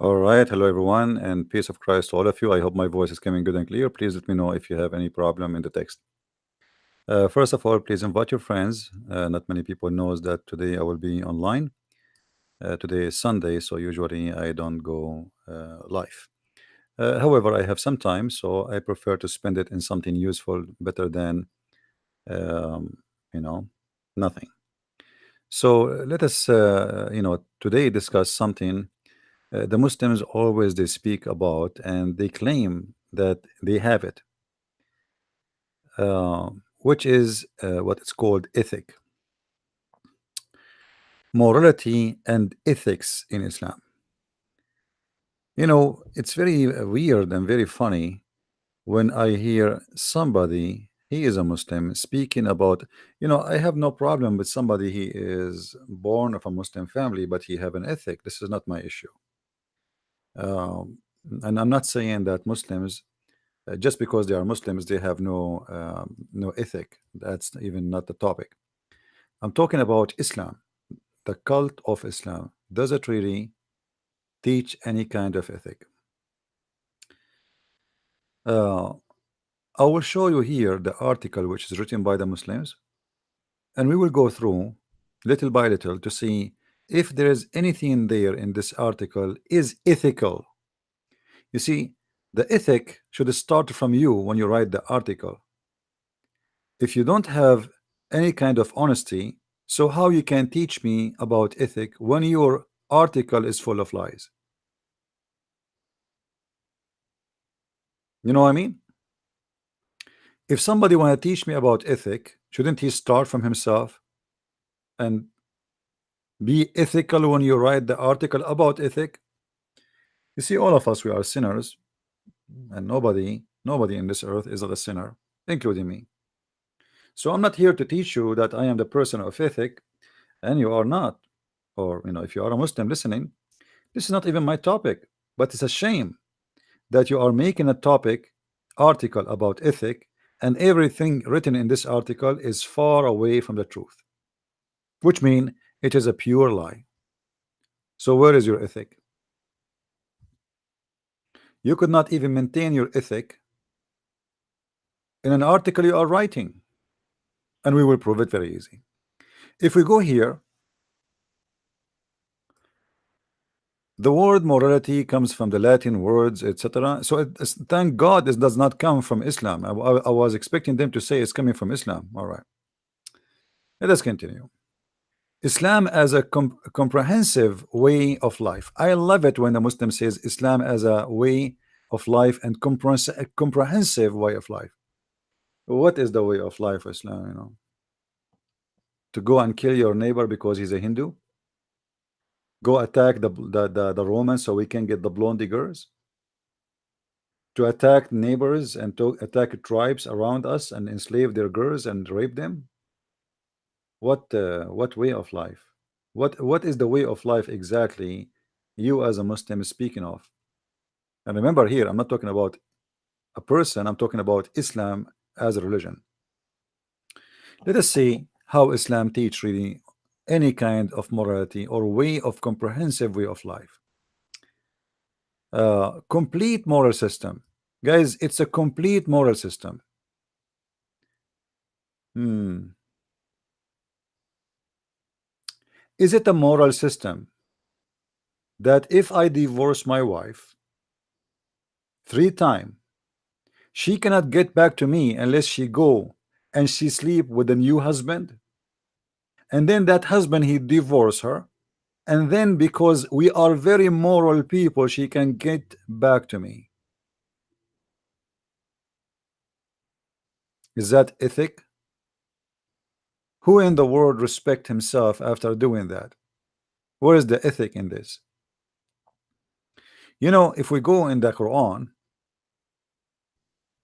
All right, hello everyone, and peace of Christ to all of you. I hope my voice is coming good and clear. Please let me know if you have any problem in the text. First of all, please invite your friends. Not many people knows that today I will be online. Today is Sunday, so usually I don't go live. However, I have some time, so I prefer to spend it in something useful, better than um, you know nothing. So let us today discuss something the Muslims always they speak about, and they claim that they have it, which is what it's called ethic, morality, and ethics in Islam. It's very weird and very funny when I hear somebody, he is a Muslim, speaking about, I have no problem with somebody he is born of a Muslim family, but he have an ethic. This is not my issue. Um, and I'm not saying that Muslims just because they are Muslims, they have no ethic. That's even not the topic. I'm talking about Islam, the cult of Islam. Does it really teach any kind of ethic? Uh, I will show you here the article which is written by the Muslims, and we will go through little by little to see if there is anything there in this article is ethical. You see, the ethic should start from you when you write the article. If you don't have any kind of honesty, so how you can teach me about ethic when your article is full of lies? You know what I mean? If somebody want to teach me about ethic, shouldn't he start from himself and be ethical when you write the article about ethic? You see, all of us, we are sinners, and nobody in this earth is not a sinner, including me. So I'm not here to teach you that I am the person of ethic and you are not. Or if you are a Muslim listening, this is not even my topic. But it's a shame that you are making a topic article about ethic, and everything written in this article is far away from the truth, which mean it is a pure lie. So where is your ethic? You could not even maintain your ethic in an article you are writing, and we will prove it very easy. If we go here, the word morality comes from the Latin words, etc. So thank God this does not come from Islam. I was expecting them to say it's coming from Islam. All right, let us continue. Islam as a comprehensive way of life. I love it when the Muslim says Islam as a way of life and comprehensive way of life. What is the way of life, Islam? To go and kill your neighbor because he's a Hindu? Go attack the Romans so we can get the blonde girls? To attack neighbors and to attack tribes around us and enslave their girls and rape them? What way of life? What is the way of life exactly you as a Muslim is speaking of? And remember here, I'm not talking about a person, I'm talking about Islam as a religion. Let us see how Islam teach really any kind of morality or way of comprehensive way of life. Complete moral system. Guys, it's a complete moral system. Hmm. Is it a moral system that if I divorce my wife 3 times, she cannot get back to me unless she go and she sleep with a new husband, and then that husband he divorce her, and then because we are very moral people she can get back to me? Is that ethic? Who in the world respect himself after doing that? Where is the ethic in this? If we go in the Quran,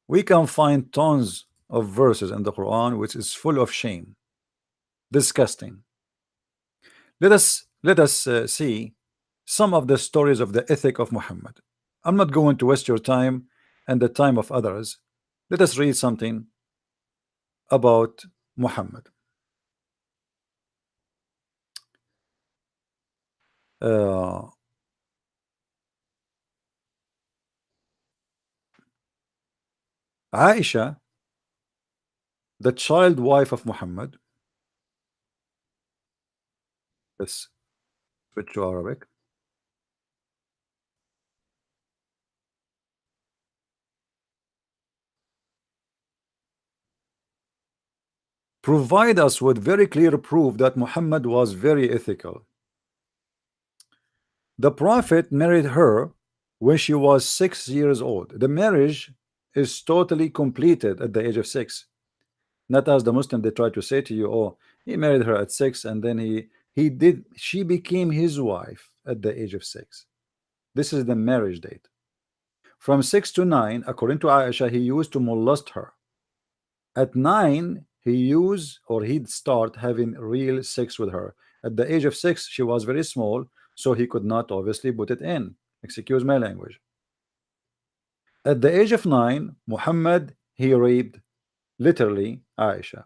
we can find tons of verses in the Quran which is full of shame, disgusting. Let us see some of the stories of the ethic of Muhammad. I'm not going to waste your time and the time of others. Let us read something about Muhammad. Uh, Aisha, the child wife of Muhammad, let's switch to Arabic, provide us with very clear proof that Muhammad was very ethical. The Prophet married her when she was 6 years old. The marriage is totally completed at the age of 6. Not as the Muslim they try to say to you, oh, he married her at 6 and then she became his wife at the age of 6. This is the marriage date. From 6 to 9, according to Aisha, he used to molest her. At 9, he'd start having real sex with her. At the age of 6, she was very small, so he could not obviously put it in. Excuse my language. At the age of 9, Muhammad, he raped literally Aisha.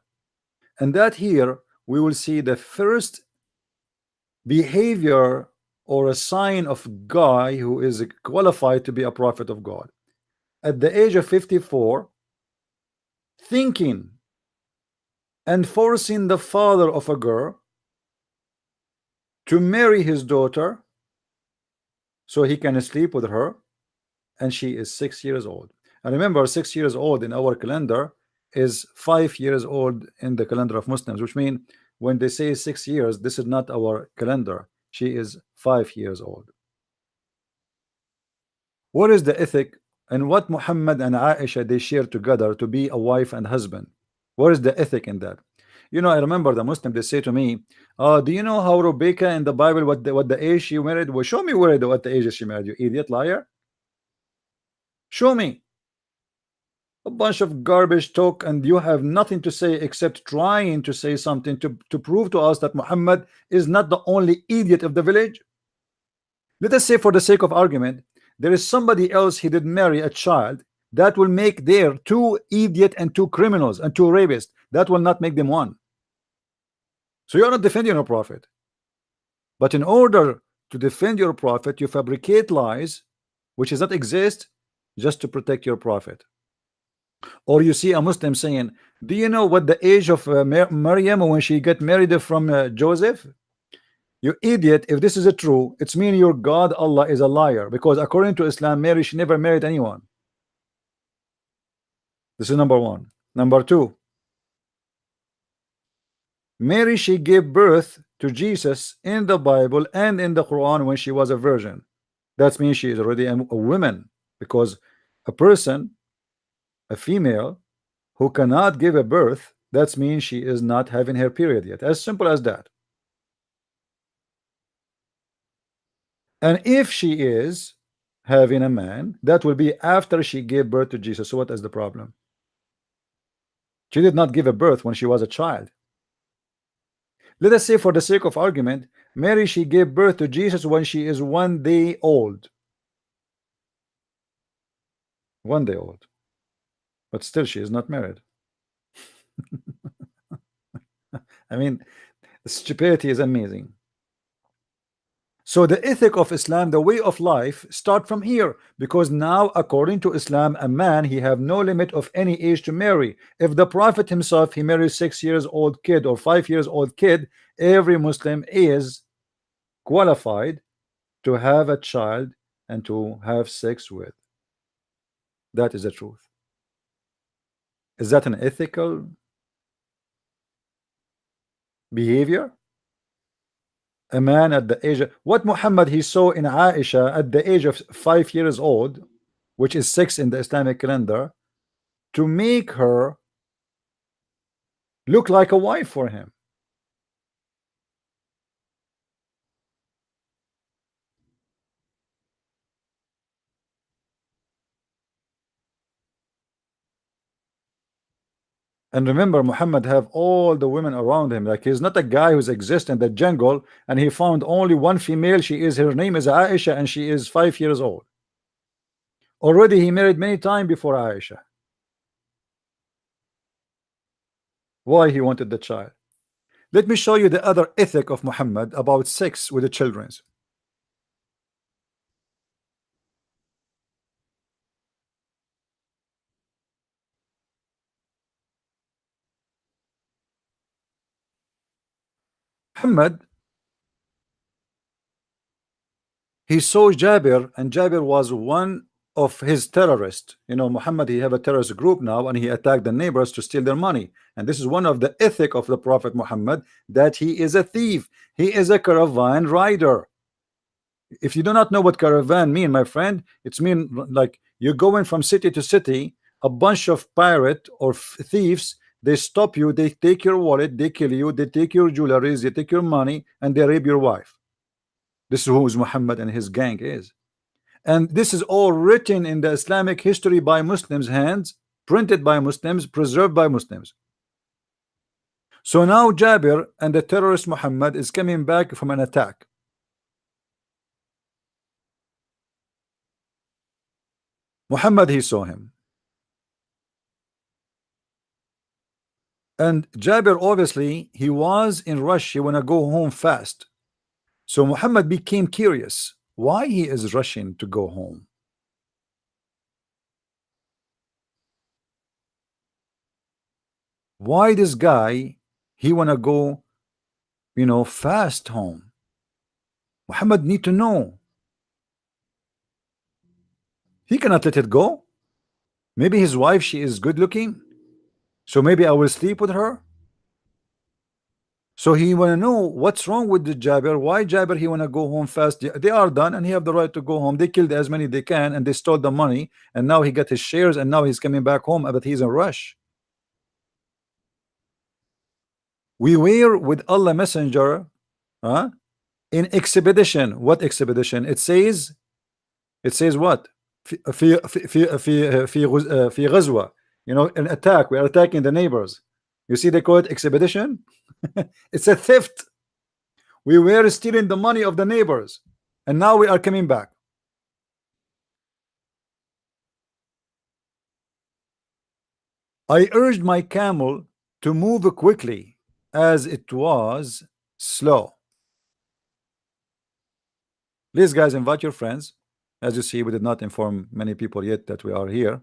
And that here we will see the first behavior or a sign of guy who is qualified to be a prophet of God. At the age of 54, thinking and forcing the father of a girl to marry his daughter so he can sleep with her, and she is 6 years old. And remember, 6 years old in our calendar is 5 years old in the calendar of Muslims, which means when they say 6 years, this is not our calendar. She is 5 years old. What is the ethic and what Muhammad and Aisha they share together to be a wife and husband? What is the ethic in that? You know, I remember the Muslim they say to me, do you know how Rebecca in the Bible what the age she married? Well, show me what the age she married, you idiot liar. Show me. A bunch of garbage talk, and you have nothing to say except trying to say something to prove to us that Muhammad is not the only idiot of the village. Let us say, for the sake of argument, there is somebody else he did marry a child, that will make there 2 idiot and 2 criminals and 2 rapists. That will not make them 1. So you're not defending your prophet, but in order to defend your prophet, you fabricate lies which does not exist just to protect your prophet. Or you see a Muslim saying, do you know what the age of Maryam when she got married from Joseph? You idiot. If this is a true, it's mean your God Allah is a liar, because according to Islam, Mary, she never married anyone. This is number 1. Number 2, Mary, she gave birth to Jesus in the Bible and in the Quran when she was a virgin. That means she is already a woman, because a person, a female who cannot give a birth, that means she is not having her period yet. As simple as that. And if she is having a man, that will be after she gave birth to Jesus. So what is the problem? She did not give a birth when she was a child. Let us say, for the sake of argument, Mary, she gave birth to Jesus when she is 1 day old. 1 day old. But still she is not married. I mean, the stupidity is amazing. So the ethic of Islam, the way of life, start from here, because now according to Islam, a man, he have no limit of any age to marry. If the Prophet himself, he marries 6 years old kid or 5 years old kid, every Muslim is qualified to have a child and to have sex with. That is the truth. Is that an ethical behavior? A man at the age of, what Muhammad he saw in Aisha at the age of 5 years old, which is 6 in the Islamic calendar, to make her look like a wife for him. And remember, Muhammad have all the women around him. Like, he's not a guy who's exist in the jungle and he found only 1 female. Her name is Aisha, and she is 5 years old. Already he married many times before Aisha. Why he wanted the child? Let me show you the other ethic of Muhammad about sex with the children. Muhammad, he saw Jabir, and Jabir was one of his terrorists. You know, Muhammad, he have a terrorist group now, and he attacked the neighbors to steal their money. And this is one of the ethic of the Prophet Muhammad, that he is a thief. He is a caravan rider. If you do not know what caravan mean, my friend, it's mean like you're going from city to city, a bunch of pirate or thieves, they stop you, they take your wallet, they kill you, they take your jewelries, they take your money, and they rape your wife. This is who Muhammad and his gang is. And this is all written in the Islamic history by Muslims' hands, printed by Muslims, preserved by Muslims. So now Jabir and the terrorist Muhammad is coming back from an attack. Muhammad, he saw him. And Jabir, obviously, he was in rush. He want to go home fast. So Muhammad became curious why he is rushing to go home. Why this guy, he want to go, you know, fast home? Muhammad need to know. He cannot let it go. Maybe his wife, she is good looking, so maybe I will sleep with her. So he want to know what's wrong with the Jabir. Why Jabir he want to go home fast? They are done, and he have the right to go home. They killed as many they can, and they stole the money, and now he got his shares, and now he's coming back home, but he's in rush. We were with Allah Messenger, in expedition. What expedition? It says what? في غزوة. You know, an attack. We are attacking the neighbors. You see, they call it expedition. It's a theft. We were stealing the money of the neighbors, and now we are coming back. I urged my camel to move quickly, as it was slow. Please, guys, invite your friends. As you see, we did not inform many people yet that we are here,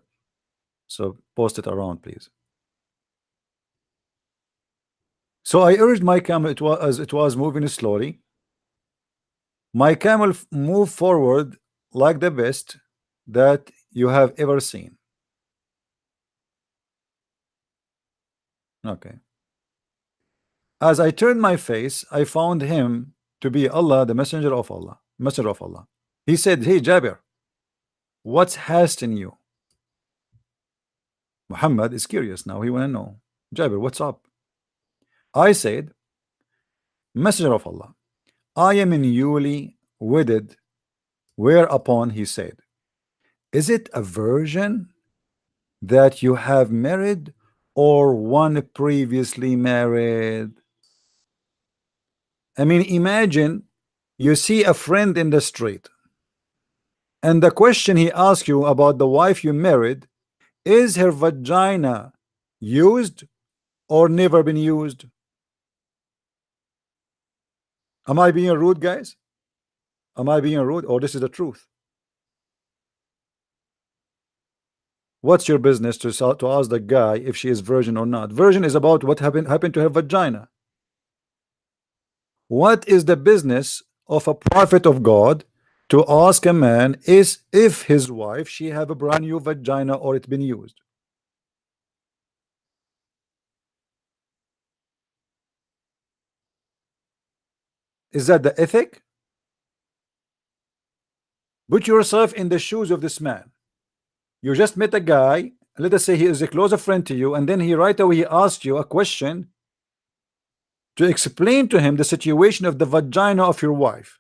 so post it around, please. So I urged my camel, as it was moving slowly. My camel moved forward like the best that you have ever seen. Okay. As I turned my face, I found him to be Allah, the messenger of Allah. Messenger of Allah. He said, "Hey Jabir, what's hastening you?" Muhammad is curious now. He want to know, Jabir, what's up? I said, "Messenger of Allah, I am newly wedded." Whereupon he said, "Is it a virgin that you have married, or one previously married?" I mean, imagine you see a friend in the street, and the question he asks you about the wife you married, is her vagina used or never been used? Am I being rude, guys? Am I being rude, or this is the truth? What's your business to ask the guy if she is virgin or not? Virgin is about what happened to her vagina. What is the business of a prophet of God to ask a man is if his wife she have a brand new vagina or it's been used? Is that the ethic? Put yourself in the shoes of this man. You just met a guy, let us say he is a closer friend to you, and then he right away he asked you a question to explain to him the situation of the vagina of your wife.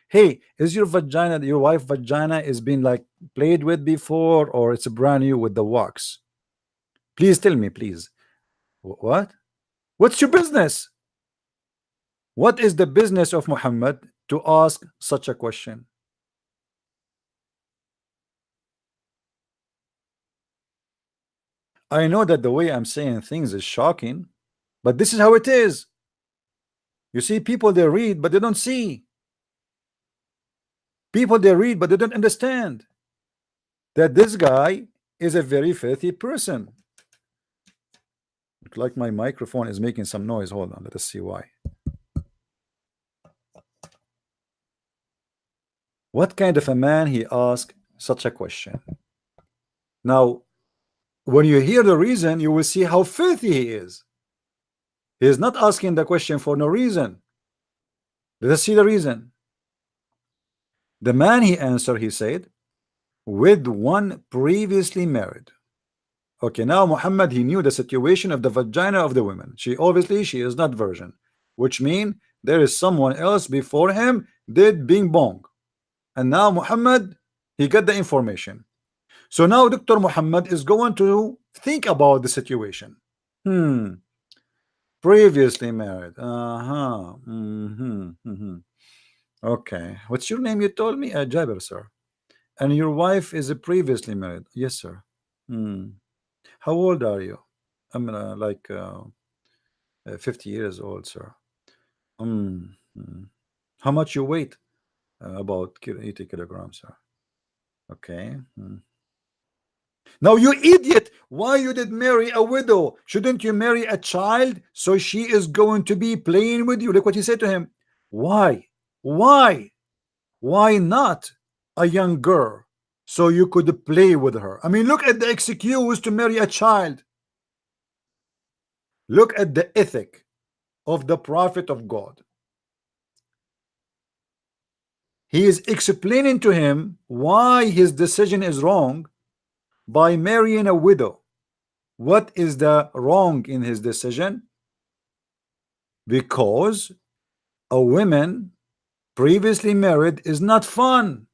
Hey, is your vagina, your wife vagina is been like played with before, or it's brand new with the wax? Please tell me, please. What? What's your business? What is the business of Muhammad to ask such a question? I know that the way I'm saying things is shocking, but this is how it is. You see, people they read, but they don't see. People they read, but they don't understand that this guy is a very filthy person. Look like my microphone is making some noise. Hold on, let us see why. What kind of a man he asked such a question? Now, when you hear the reason, you will see how filthy he is. He is not asking the question for no reason. Let us see the reason. The man he answered, he said, with one previously married. Okay, now Muhammad, he knew the situation of the vagina of the woman. She is not virgin, which means there is someone else before him did bing bong. And now Muhammad, he got the information. So now Dr. Muhammad is going to think about the situation. Previously married. Okay. What's your name? You told me? Jabir, sir. And your wife is previously married? Yes, sir. How old are you? I'm like 50 years old, sir. How much you weight? About 80 kilograms, sir. Okay. Now, you idiot, why you did marry a widow? Shouldn't you marry a child so she is going to be playing with you? Look what he said to him. Why? Why? Why not a young girl so you could play with her? I mean, look at the excuse to marry a child. Look at the ethic of the prophet of God. He is explaining to him why his decision is wrong by marrying a widow. What is the wrong in his decision? Because a woman previously married is not fun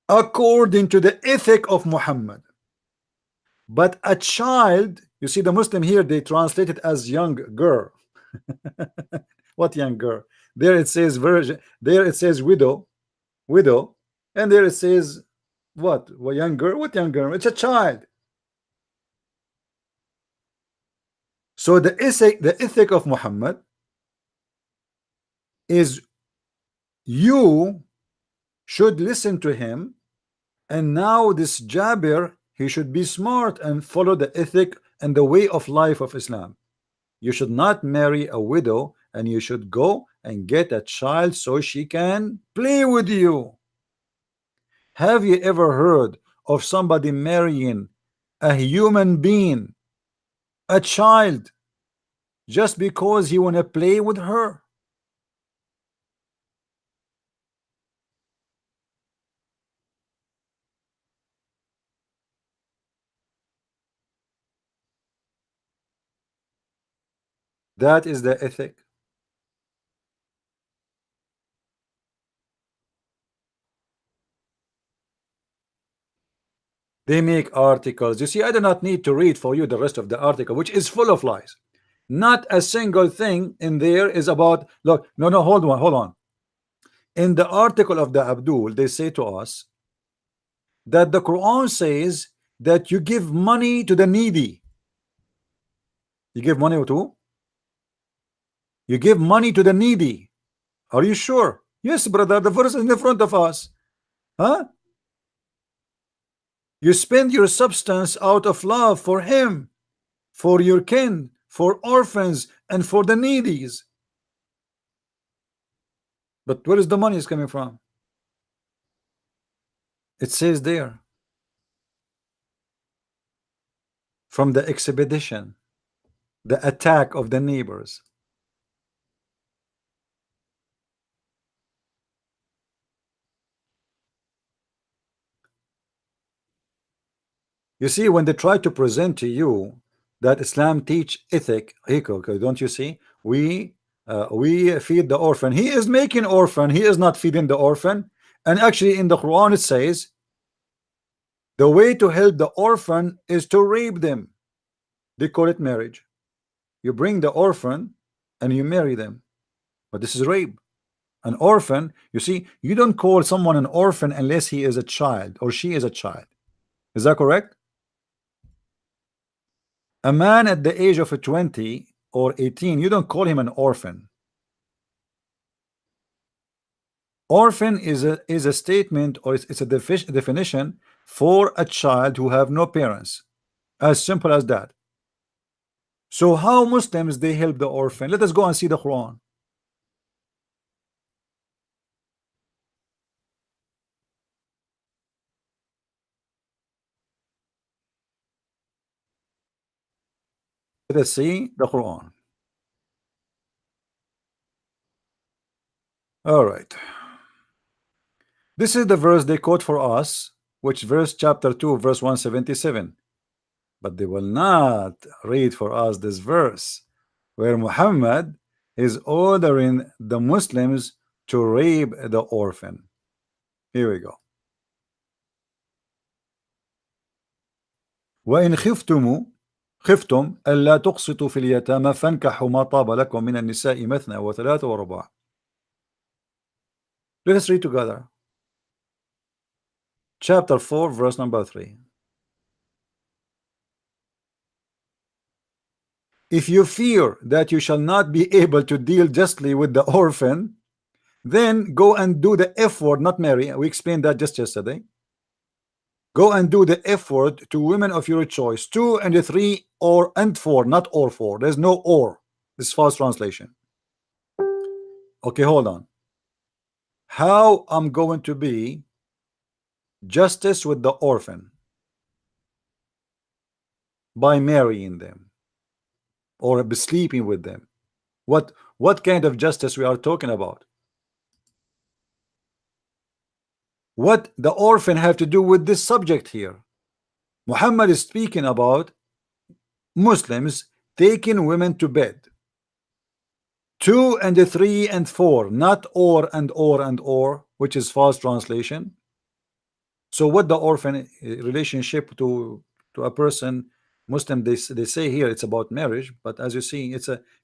according to the ethic of Muhammad. But a child, you see the Muslim here, they translate it as young girl. What young girl? There it says virgin, there it says widow, and there it says what? What young girl? What young girl? It's a child. So the ethic of Muhammad is you should listen to him, and now this Jabir, he should be smart and follow the ethic and the way of life of Islam. You should not marry a widow, and you should go and get a child so she can play with you. Have you ever heard of somebody marrying a human being, a child, just because he want to play with her? That is the ethic. They make articles. You see, I do not need to read for you the rest of the article, which is full of lies. Not a single thing in there is about, look, no, hold on. In the article of the Abdul, they say to us that the Quran says that you give money to the needy. You give money to? You give money to the needy. Are you sure? Yes, brother, the verse is in the front of us. Huh? You spend your substance out of love for him, for your kin, for orphans, and for the needies. But where is the money is coming from? It says there, from the expedition, the attack of the neighbors. You see, when they try to present to you that Islam teach ethic, don't you see? We feed the orphan. He is making orphan. He is not feeding the orphan. And actually, in the Quran, it says the way to help the orphan is to rape them. They call it marriage. You bring the orphan and you marry them, but this is rape. An orphan, you see, you don't call someone an orphan unless he is a child or she is a child. Is that correct? A man at the age of 20 or 18, you don't call him an orphan. Orphan is a statement, or it's a definition for a child who have no parents. As simple as that. So how Muslims they help the orphan? Let us go and see the Quran. Let us see the Quran. All right. This is the verse they quote for us, which verse chapter 2, verse 177. But they will not read for us this verse where Muhammad is ordering the Muslims to rape the orphan. Here we go. وإن خفتم ألا تقسطوا في اليتامى فانكحوا ما طاب لكم من النساء مثنى وثلاث ورباع. Let us read together. Chapter 4, verse number 3. If you fear that you shall not be able to deal justly with the orphan, then go and do the F word, not marry. We explained that just yesterday. Go and do the F word to women of your choice, 2 and 3 or and 4, not or 4. There's no or. This is false translation. Okay, hold on. How I'm going to be justice with the orphan? By marrying them or be sleeping with them. What kind of justice we are talking about? What the orphan have to do with this subject here? Muhammad is speaking about Muslims taking women to bed. 2 and 3 and 4, not or and or and or, which is false translation. So what the orphan relationship to a person Muslim, they say here it's about marriage, but as you see,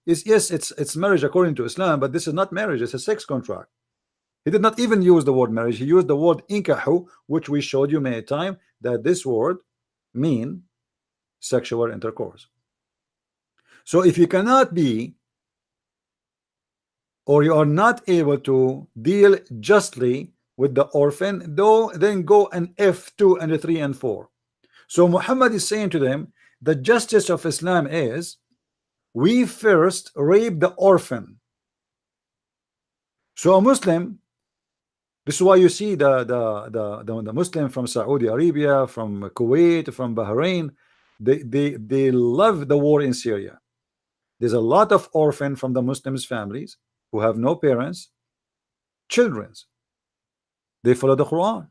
it's marriage according to Islam, but this is not marriage, it's a sex contract. He did not even use the word marriage, he used the word inkahu, which we showed you many times that this word mean sexual intercourse. So if you cannot be, or you are not able to deal justly with the orphan, then go and F2 and 3 and 4. So Muhammad is saying to them, the justice of Islam is we first rape the orphan. So a Muslim, this is why you see the Muslim from Saudi Arabia, from Kuwait, from Bahrain, they love the war in Syria. There's a lot of orphan from the Muslims families who have no parents, children's. They follow the Quran.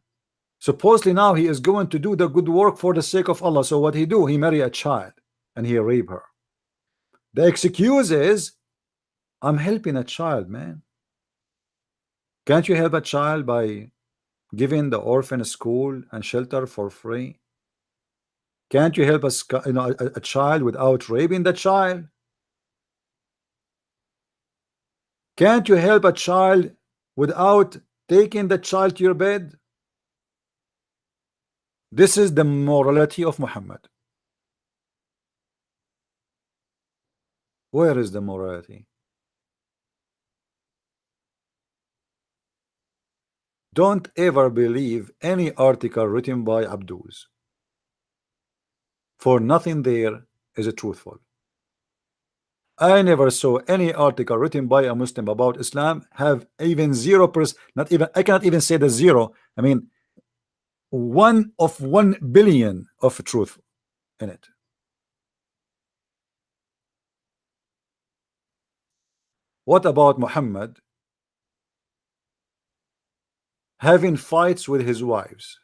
Supposedly now he is going to do the good work for the sake of Allah. So what he do? He marry a child and he rape her. The excuse is, I'm helping a child, man. Can't you help a child by giving the orphan a school and shelter for free? Can't you help a child without raping the child? Can't you help a child without taking the child to your bed? This is the morality of Muhammad. Where is the morality? Don't ever believe any article written by Abdus, for nothing there is truthful. I never saw any article written by a Muslim about Islam have even 0%, not even, I cannot even say the 0, I mean 1 of 1 billion of truth in it. What about Muhammad having fights with his wives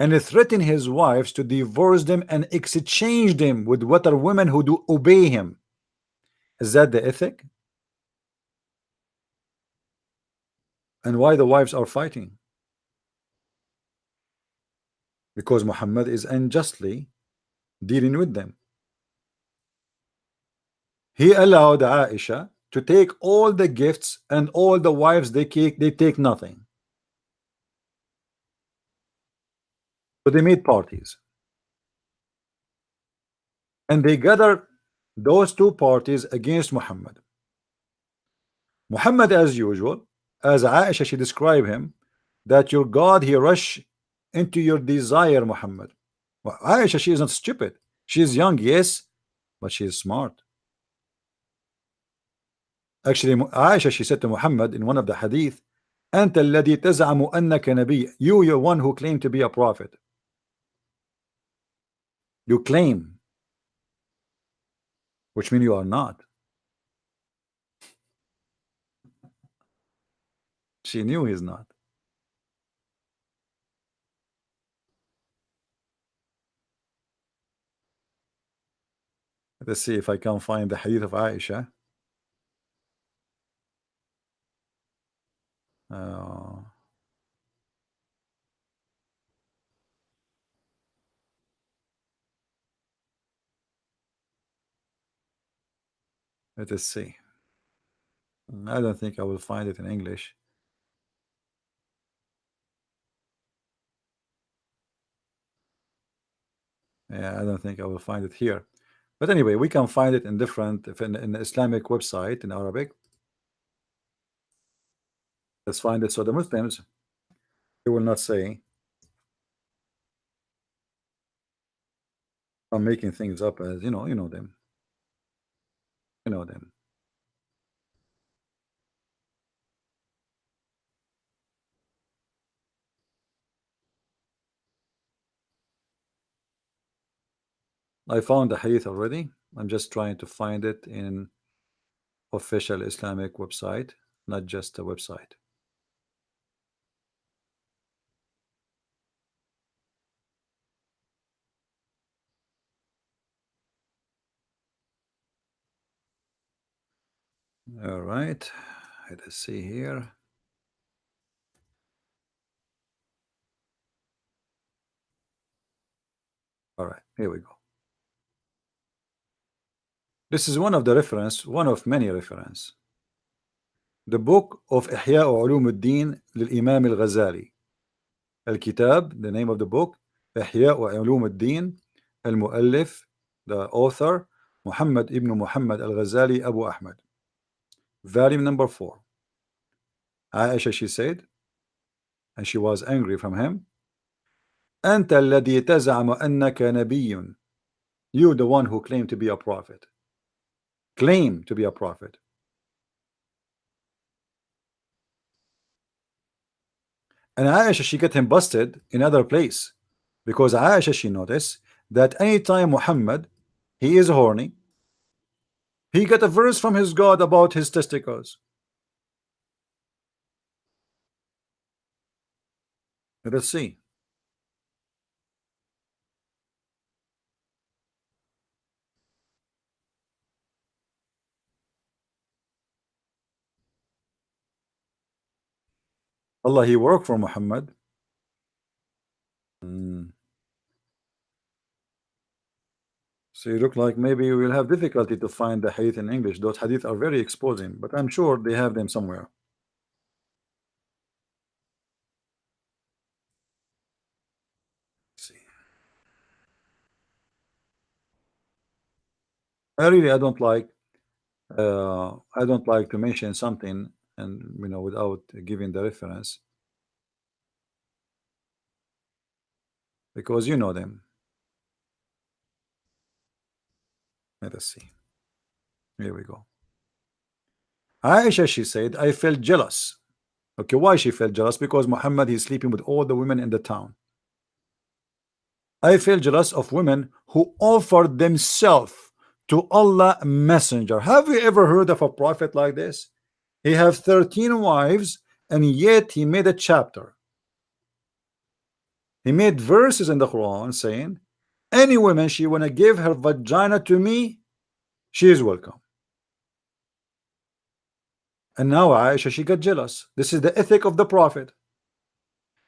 and threaten his wives to divorce them and exchange them with what are women who do obey him? Is that the ethic? And why the wives are fighting? Because Muhammad is unjustly dealing with them. He allowed Aisha to take all the gifts and all the wives they take nothing. So they made parties. And they gathered those two parties against Muhammad. Muhammad, as usual, as Aisha, she described him, that your God, he rush into your desire, Muhammad. Well, Aisha, she is not stupid. She is young, yes, but she is smart. Actually, Aisha, she said to Muhammad in one of the hadith, أنت الذي تزعم أنك نبي. You're one who claim to be a prophet. You claim. which means you are not. She knew he's not. Let's see if I can find the hadith of Aisha. Uh, let us see. I don't think I will find it in English. Yeah, I don't think I will find it here. But anyway, we can find it in different, if in the Islamic website in Arabic. Let's find it. So the Muslims, they will not say I'm making things up, as you know them. You know them. I found the hadith already. I'm just trying to find it in official Islamic website, not just a website. All right, let's see here. All right, here we go. This is one of the reference, one of many reference. The book of إحياء علوم الدين للإمام الغزالي. الكتاب, the name of the book, إحياء علوم الدين, المؤلف, the author, محمد ابن محمد الغزالي أبو أحمد. Volume number 4. Aisha, she said, and she was angry from him, أنت الذي تزعم أنك نبي. You, the one who claimed to be a prophet. Claim to be a prophet. And Aisha, she get him busted in other place, because Aisha, she noticed that anytime Muhammad, he is horny, he got a verse from his God about his testicles. Let's see. Allah, he worked for Muhammad. So you look like maybe we'll have difficulty to find the hadith in English. Those hadith are very exposing, but I'm sure they have them somewhere. Let's see. I don't like to mention something and without giving the reference, because you know them. Let us see. Here we go. Aisha, she said, I felt jealous. Okay, why she felt jealous? Because Muhammad is sleeping with all the women in the town. I feel jealous of women who offered themselves to Allah messenger. Have you ever heard of a prophet like this? He have 13 wives, and yet he made a chapter. He made verses in the Quran saying, any woman she want to give her vagina to me, she is welcome. And now Aisha, she got jealous. This is the ethic of the prophet.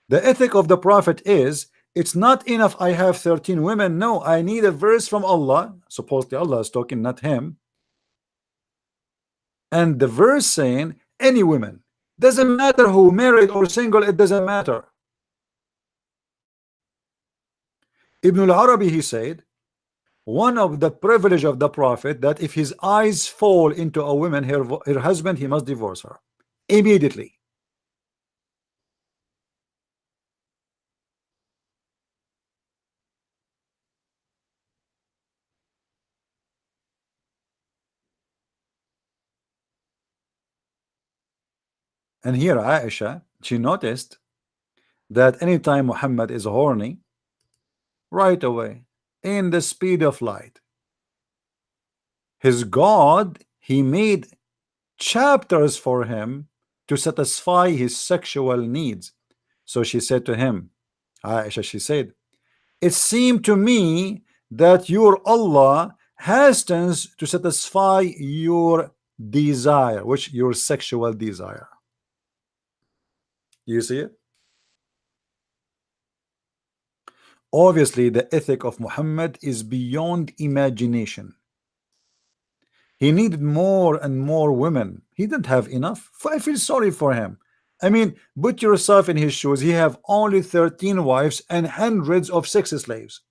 The ethic of the prophet is, it's not enough I have 13 women. No, I need a verse from Allah. Supposedly Allah is talking, not him. And the verse saying, any women. Doesn't matter who, married or single, it doesn't matter. Ibn al-Arabi, he said, one of the privilege of the prophet, that if his eyes fall into a woman, her husband, he must divorce her immediately. And here Aisha, she noticed that anytime Muhammad is horny, right away, in the speed of light, His God, he made chapters for him to satisfy his sexual needs. So she said to him, Aisha, she said, it seemed to me that your Allah hastens to satisfy your desire, which your sexual desire. You see it? Obviously, the ethic of Muhammad is beyond imagination. He needed more and more women. He didn't have enough. I feel sorry for him. I mean, put yourself in his shoes. He have only 13 wives and hundreds of sex slaves.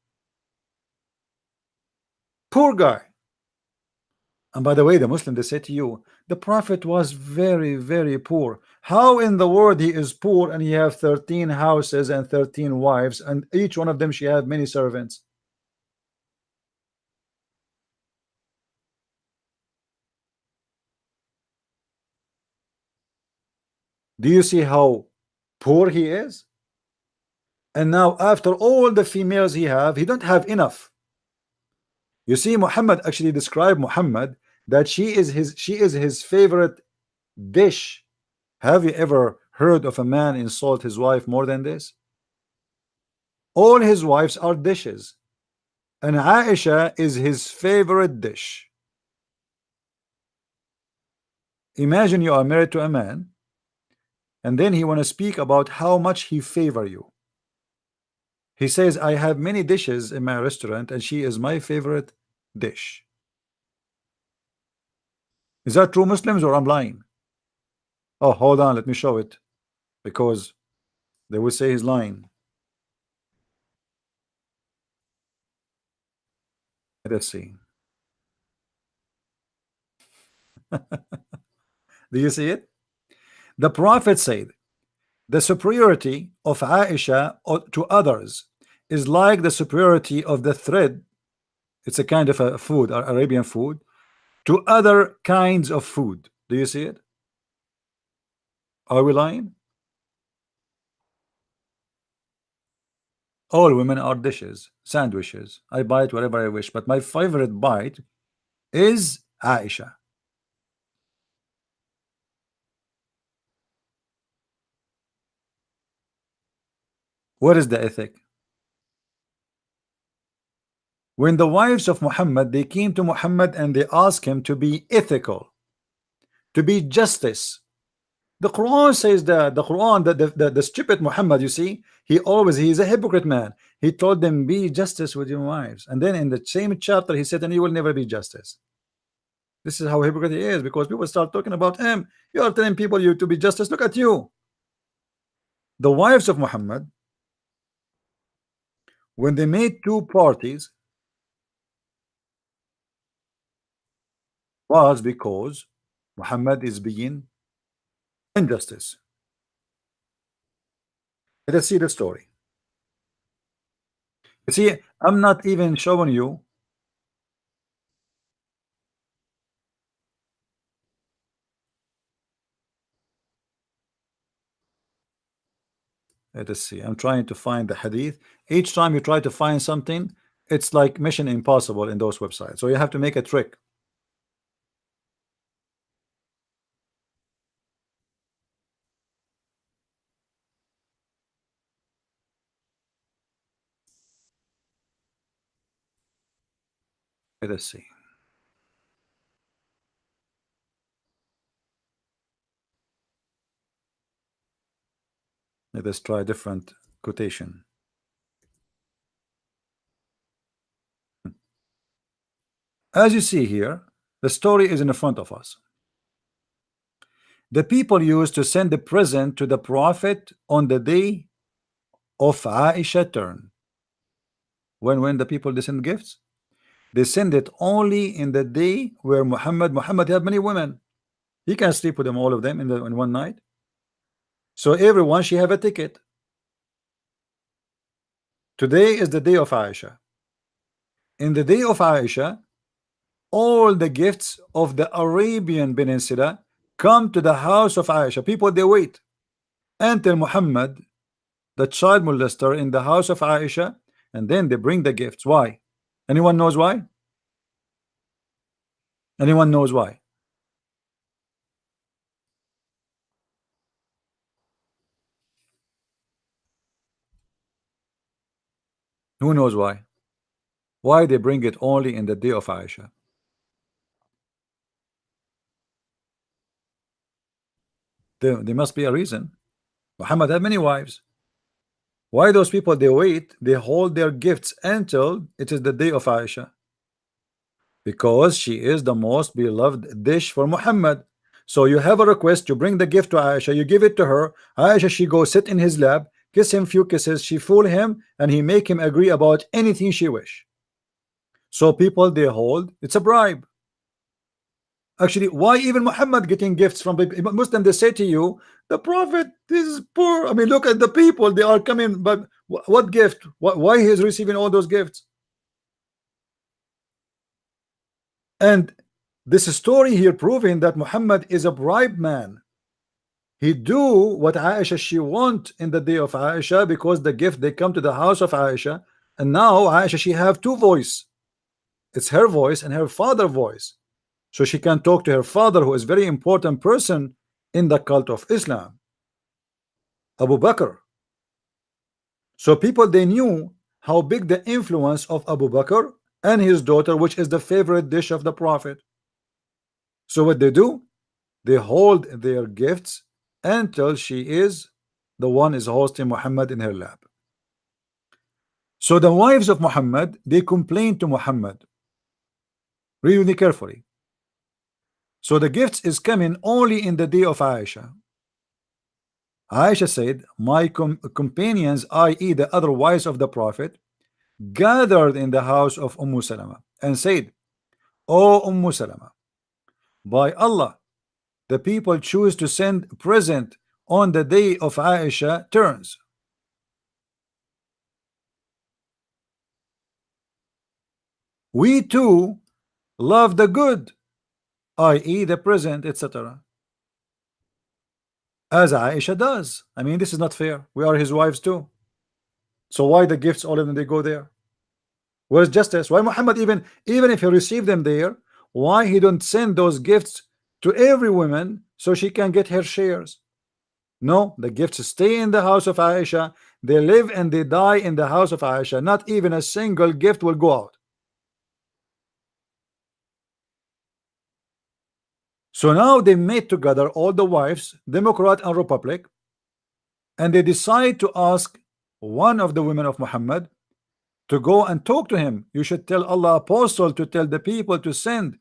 Poor guy. And by the way, the Muslim, they say to you, the Prophet was very, very poor. How in the world he is poor and he have 13 houses and 13 wives, and each one of them she have many servants? Do you see how poor he is? And now after all the females he have, he don't have enough. You see, Muhammad actually described Muhammad that she is his favorite dish. Have you ever heard of a man insult his wife more than this? All his wives are dishes, and Aisha is his favorite dish. Imagine you are married to a man, and then he want to speak about how much he favor you. He says, I have many dishes in my restaurant, and she is my favorite dish. Is that true, Muslims, or I'm lying? Oh, hold on, let me show it, because they will say he's lying. Let's see. Do you see it? The Prophet said, the superiority of Aisha to others is like the superiority of the thread. It's a kind of a food, Arabian food, to other kinds of food. Do you see it? Are we lying? All women are dishes, sandwiches. I bite whatever I wish, but my favorite bite is Aisha. What is the ethic? When the wives of Muhammad, they came to Muhammad and they asked him to be ethical, to be justice. The Quran says that the Quran, the stupid Muhammad, you see, he's a hypocrite man. He told them, be justice with your wives, and then in the same chapter he said, and you will never be justice. This is how hypocrite he is, because people start talking about him. You are telling people you to be justice. Look at you. The wives of Muhammad, when they made two parties, was because Muhammad is being injustice. Let us see the story. You see, I'm not even showing you. Let us see. I'm trying to find the hadith. Each time you try to find something, it's like mission impossible in those websites. So you have to make a trick. Let us see. Let us try a different quotation. As you see here, the story is in front of us. The people used to send the present to the Prophet on the day of Aisha turn. When the people they send gifts, they send it only in the day where Muhammad had many women. He can sleep with them, all of them, in one night. So everyone she have a ticket. Today is the day of Aisha. In the day of Aisha, all the gifts of the Arabian Peninsula come to the house of Aisha. People, they wait until Muhammad, the child molester, in the house of Aisha, and then they bring the gifts. Why? Anyone knows why? Anyone knows why? Who knows why? Why they bring it only in the day of Aisha? There must be a reason. Muhammad had many wives. Why those people, they wait, they hold their gifts until it is the day of Aisha? Because she is the most beloved dish for Muhammad. So you have a request, you bring the gift to Aisha, you give it to her. Aisha, she goes sit in his lap, kiss him few kisses, she fool him, and he make him agree about anything she wish. So people, they hold, it's a bribe. Actually, why even Muhammad getting gifts from the Muslim? They say to you, the Prophet is poor. I mean, look at the people, they are coming, but what gift? Why he is receiving all those gifts? And this story here proving that Muhammad is a bribe man. He do what Aisha she want in the day of Aisha, because the gift they come to the house of Aisha, and now Aisha she have two voice. It's her voice and her father voice. So she can talk to her father, who is very important person in the cult of Islam, Abu Bakr. So people, they knew how big the influence of Abu Bakr and his daughter, which is the favorite dish of the Prophet. So what they do, they hold their gifts until she is the one is hosting Muhammad in her lap. So the wives of Muhammad, they complain to Muhammad. Read with me carefully. So the gifts is coming only in the day of Aisha. Aisha said, my companions, i.e. the other wives of the Prophet, gathered in the house of Salama and said, O Salama, by Allah, the people choose to send present on the day of Aisha turns. We too love the good, i.e. the present, etc., as Aisha does. I mean, this is not fair. We are his wives too. So why the gifts all of them they go there? Where's justice? Why Muhammad, even if he received them there, why he don't send those gifts to every woman so she can get her shares? No, the gifts stay in the house of Aisha. They live and they die in the house of Aisha. Not even a single gift will go out. So now they met together, all the wives, Democrat and Republic, and they decide to ask one of the women of Muhammad to go and talk to him. You should tell Allah apostle to tell the people to send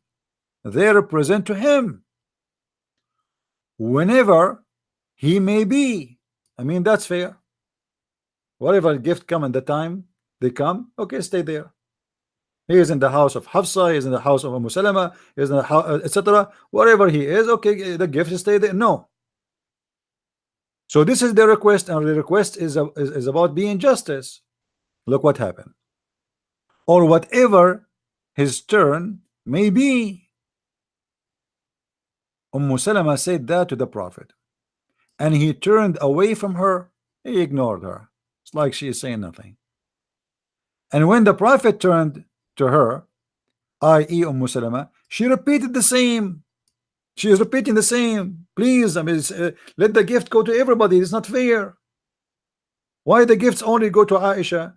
their present to him whenever he may be. I mean, that's fair. Whatever gift come at the time they come, okay, stay there. He is in the house of Hafsa, he is in the house of Salama, he is in the house, etc. Whatever he is, okay, the gift stay there. No. So this is the request, and the request is about being justice. Look what happened. Or whatever his turn may be. Salama said that to the Prophet, and he turned away from her. He ignored her. It's like she is saying nothing. And when the Prophet turned to her, i.e. Salama, she repeated the same. She is repeating the same. Please, I mean, let the gift go to everybody. It's not fair. Why the gifts only go to Aisha?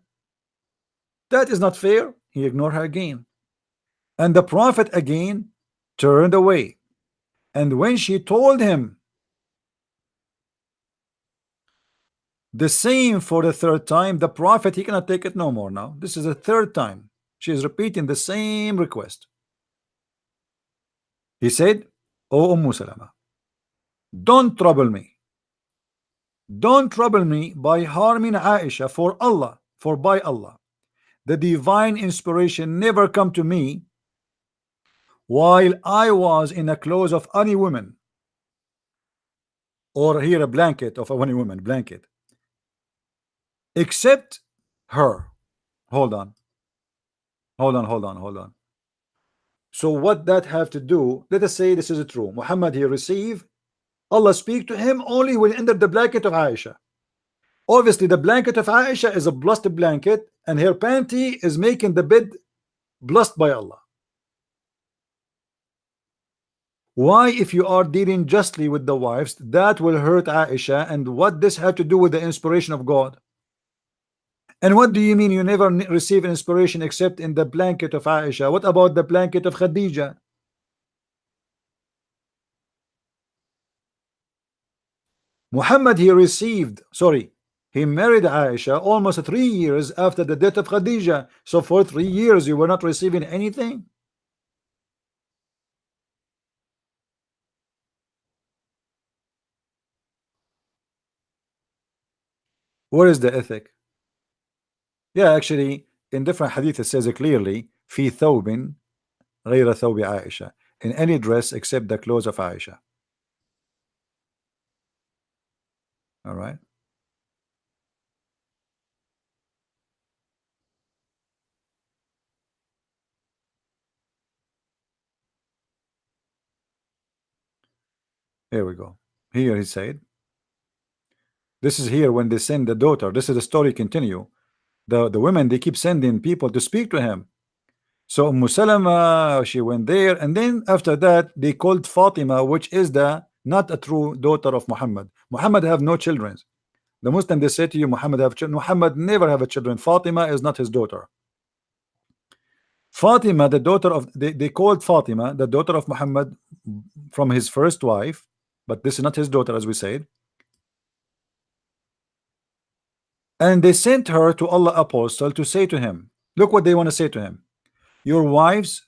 That is not fair. He ignored her again. And the Prophet again turned away. And when she told him the same for the third time, the Prophet, he cannot take it no more now. This is the third time. She is repeating the same request. He said, O Salama, don't trouble me. Don't trouble me by harming Aisha, for Allah, for by Allah, the divine inspiration never come to me while I was in the clothes of any woman, or here a blanket of any woman, blanket, except her. Hold on. So what that have to do? Let us say this is true. Muhammad, he received Allah speak to him only when under the blanket of Aisha. Obviously the blanket of Aisha is a blessed blanket, and her panty is making the bed blessed by Allah. Why, if you are dealing justly with the wives, that will hurt Aisha? And what this had to do with the inspiration of God? And what do you mean you never receive inspiration except in the blanket of Aisha? What about the blanket of Khadija? Muhammad, he married Aisha almost 3 years after the death of Khadija. So for 3 years you were not receiving anything. Where is the ethic? Yeah, actually, in different hadith it says it clearly, في ثوب غير ثوب عائشة, in any dress except the clothes of Aisha. All right. Here we go. Here he said, this is here when they send the daughter. This is the story continue. The women, they keep sending people to speak to him. So Salama, she went there, and then after that they called Fatima, which is the not a true daughter of Muhammad. Muhammad have no children. The Muslim, they say to you Muhammad have children. Muhammad never have a children. Fatima is not his daughter. Fatima, the daughter of, they called Fatima the daughter of Muhammad from his first wife, but this is not his daughter, as we said. And they sent her to Allah apostle to say to him, look what they want to say to him: your wives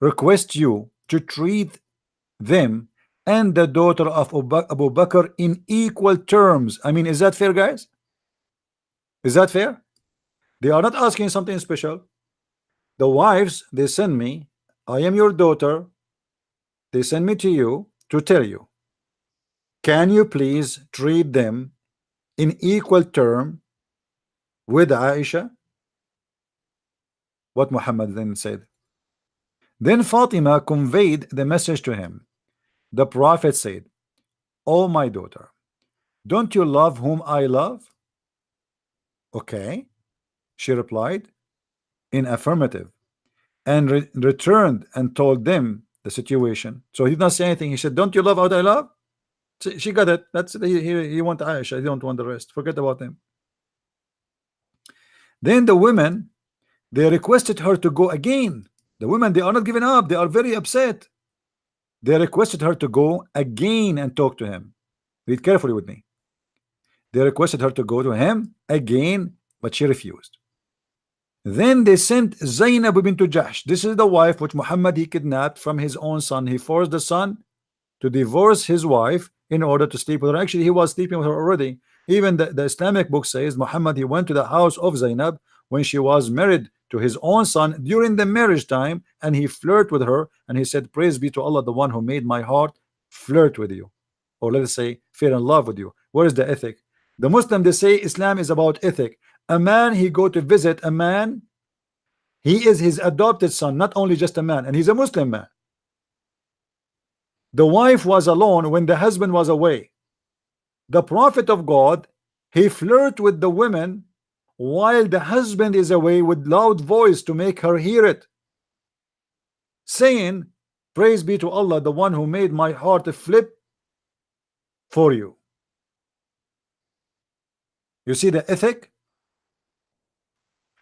request you to treat them and the daughter of Abu Bakr in equal terms. I mean, is that fair, guys? Is that fair? They are not asking something special. The wives, they send me, I am your daughter, they send me to you to tell you, can you please treat them in equal term with Aisha? What Muhammad then said. Then Fatima conveyed the message to him. The Prophet said, oh my daughter, don't you love whom I love? Okay, she replied in affirmative, and returned and told them the situation. So he did not say anything. He said, don't you love what I love? She got it. That's he want Aisha. He don't want the rest. Forget about him. Then the women, they requested her to go again. The women, they are not giving up. They are very upset. They requested her to go again and talk to him. Read carefully with me. They requested her to go to him again, but she refused. Then they sent Zainab bint Jahsh. This is the wife which Muhammad he kidnapped from his own son. He forced the son to divorce his wife in order to sleep with her. Actually, he was sleeping with her already. Even the Islamic book says Muhammad he went to the house of Zainab when she was married to his own son during the marriage time, and he flirted with her, and he said, praise be to Allah, the one who made my heart flirt with you, or let us say fall in love with you. Where is the ethic? The Muslim, they say Islam is about ethic. A man, he go to visit a man, he is his adopted son, not only just a man, and he's a Muslim man. The wife was alone when the husband was away. The prophet of God, he flirt with the women while the husband is away with loud voice to make her hear it, saying, praise be to Allah, the one who made my heart flip for you. You see the ethic?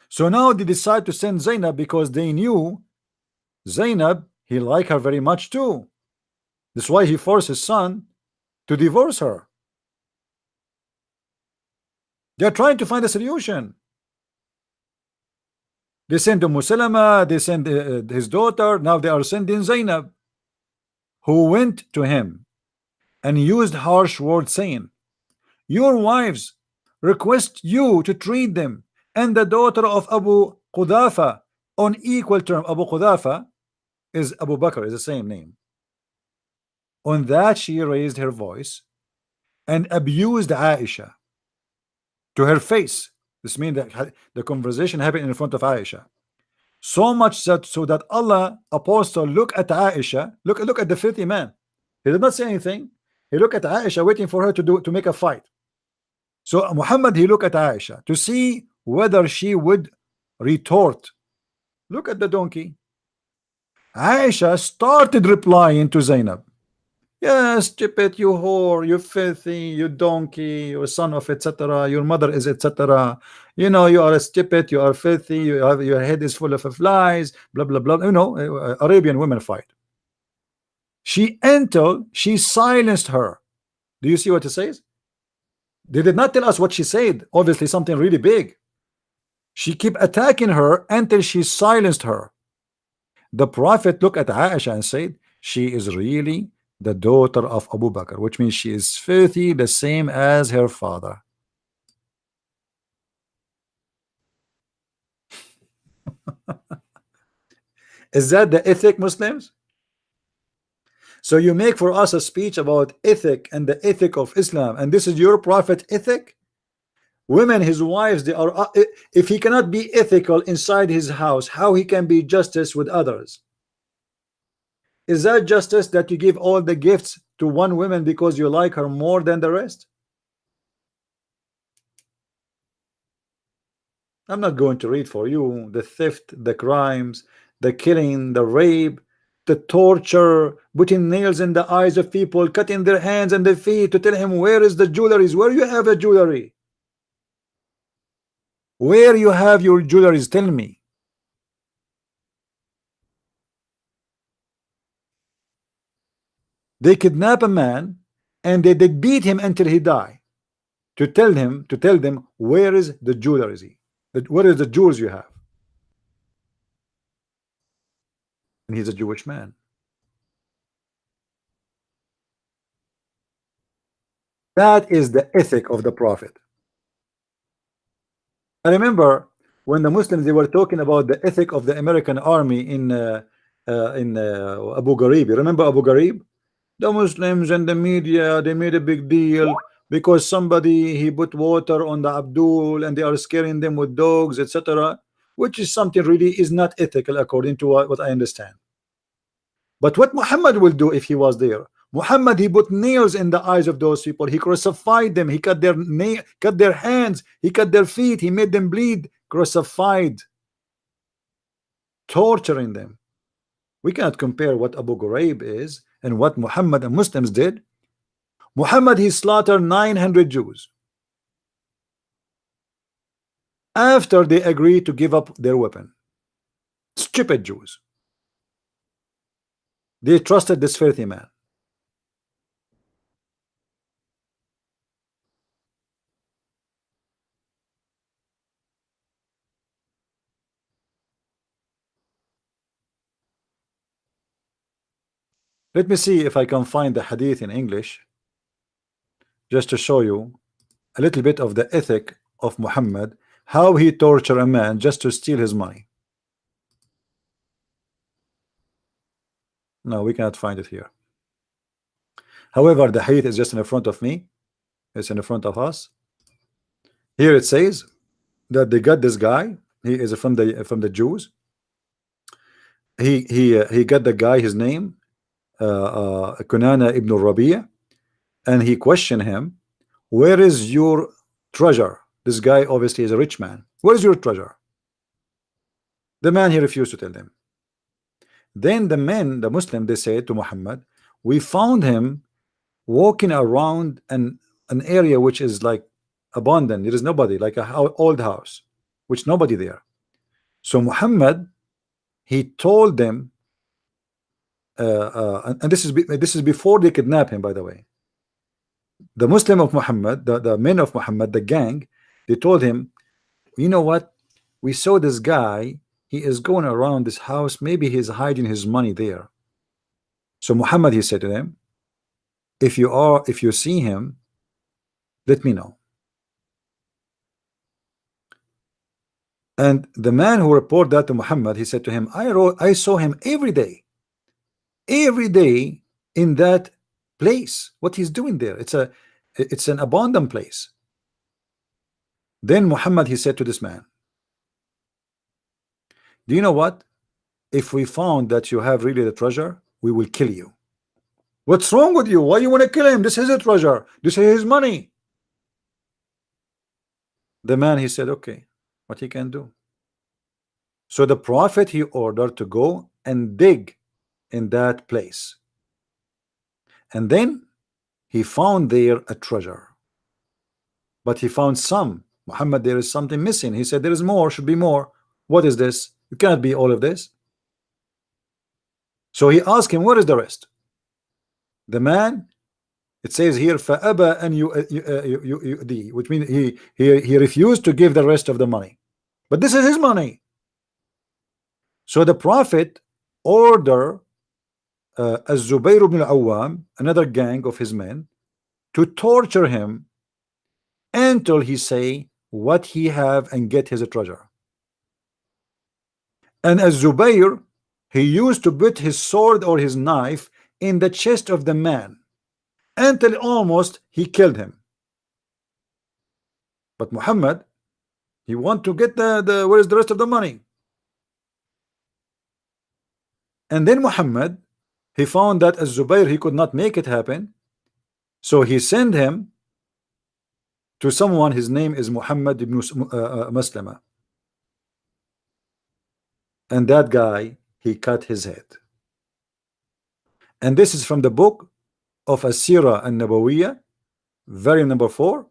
So now they decide to send Zainab because they knew Zainab, he liked her very much too. That's why he forced his son to divorce her. They're trying to find a solution. They sent Salama, they sent his daughter. Now they are sending Zainab, who went to him and used harsh words, saying, your wives request you to treat them and the daughter of Abu Qudafa on equal term. Abu Qudafa is Abu Bakr, is the same name. On that she raised her voice and abused Aisha to her face. This means that the conversation happened in front of Aisha. So much that so that Allah apostle look at Aisha, look at the filthy man. He did not say anything. He looked at Aisha, waiting for her to make a fight. So Muhammad, he looked at Aisha to see whether she would retort. Look at the donkey. Aisha started replying to Zainab. Yes, stupid, you whore, you filthy, you donkey, you son of etc. Your mother is etc. You know, you are a stupid, you are filthy, you have your head is full of flies, blah blah blah. You know, Arabian women fight. She silenced her. Do you see what it says? They did not tell us what she said. Obviously, something really big. She kept attacking her until she silenced her. The Prophet looked at Aisha and said, she is really the daughter of Abu Bakr, which means she is filthy, the same as her father. Is that the ethic, Muslims? So you make for us a speech about ethic and the ethic of Islam, and this is your Prophet ethic? Women, his wives, they are. If he cannot be ethical inside his house, how he can be justice with others? Is that justice that you give all the gifts to one woman because you like her more than the rest? I'm not going to read for you the theft, the crimes, the killing, the rape, the torture, putting nails in the eyes of people, cutting their hands and their feet to tell him where is the jewelry, where you have a jewelry, where you have your jewelry, tell me. They kidnap a man and they beat him until he die to tell them where is the jewelry, where is the jewels you have, and he's a Jewish man. That is the ethic of the Prophet. I remember when the Muslims, they were talking about the ethic of the American army in Abu Ghraib. You remember Abu Ghraib? The Muslims and the media, they made a big deal because somebody he put water on the Abdul and they are scaring them with dogs, etc., which is something really is not ethical according to what I understand. But what Muhammad will do if he was there? Muhammad, he put nails in the eyes of those people. He crucified them. He cut their hands. He cut their feet. He made them bleed. Crucified, torturing them. We cannot compare what Abu Ghraib is and what Muhammad and Muslims did. Muhammad, he slaughtered 900 Jews after they agreed to give up their weapon. Stupid Jews. They trusted this filthy man. Let me see if I can find the hadith in English just to show you a little bit of the ethic of Muhammad, how he tortured a man just to steal his money. No, we cannot find it here. However, the hadith is just in front of me. It's in front of us. Here it says that they got this guy. He is from the Jews. He got the guy, his name Kunana ibn Rabi'a, and he questioned him, where is your treasure? This guy obviously is a rich man. Where is your treasure? The man, he refused to tell them. Then the men, the Muslim, they said to Muhammad, we found him walking around an area which is like abandoned. There is nobody, like a old house, which nobody there. So Muhammad, he told them, and this is before they kidnap him, by the way. The Muslim of Muhammad, the men of Muhammad, the gang, they told him, you know what? We saw this guy. He is going around this house. Maybe he's hiding his money there. So Muhammad, he said to them, if you see him, let me know. And the man who reported that to Muhammad, he said to him, I saw him every day in that place. What he's doing there, it's an abandoned place. Then Muhammad, he said to this man, do you know what? If we found that you have really the treasure, we will kill you. What's wrong with you? Why you want to kill him? This is a treasure. This is his money. The man, he said, okay, what he can do. So the Prophet, he ordered to go and dig in that place. And then he found there a treasure. But he found some. Muhammad, there is something missing. He said, there is more, should be more. What is this? You cannot be all of this. So he asked him, where is the rest? The man, it says here, فَأَبَى أَنْ يُؤْدِي, which means he refused to give the rest of the money. But this is his money. So the Prophet ordered Az-Zubayr ibn al-Awwam, another gang of his men, to torture him until he say what he have and get his treasure. And Az-Zubayr, he used to put his sword or his knife in the chest of the man until almost he killed him. But Muhammad, he want to get the where is the rest of the money? And then Muhammad, he found that Az-Zubayr, he could not make it happen, so he sent him to someone. His name is Muhammad ibn Maslama, and that guy, he cut his head. And this is from the book of As-Sirah An-Nabawiyya, volume number 4.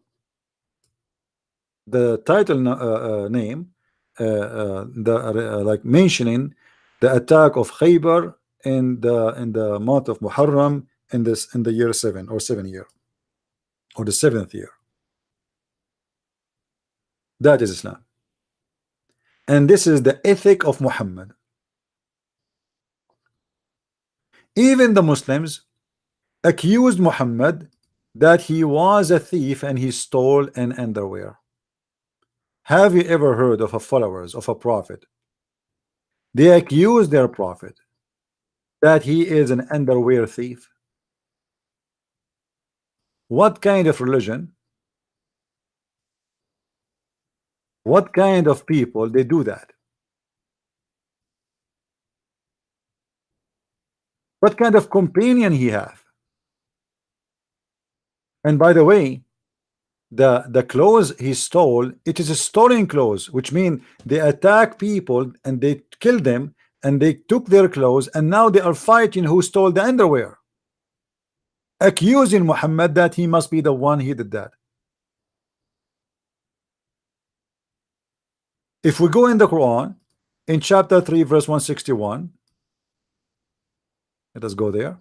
The title name like mentioning the attack of Khaybar in the month of Muharram in the year 7 or 7 year or the 7th year. That is Islam, and this is the ethic of Muhammad. Even the Muslims accused Muhammad that he was a thief and he stole an underwear. Have you ever heard of a followers of a prophet? They accuse their prophet that he is an underwear thief. What kind of religion? What kind of people they do that? What kind of companion he have? And by the way, the clothes he stole, it is a stolen clothes, which means they attack people and they kill them and they took their clothes, and now they are fighting who stole the underwear, accusing Muhammad that he must be the one he did that. If we go in the Quran in chapter 3 verse 161, let us go there.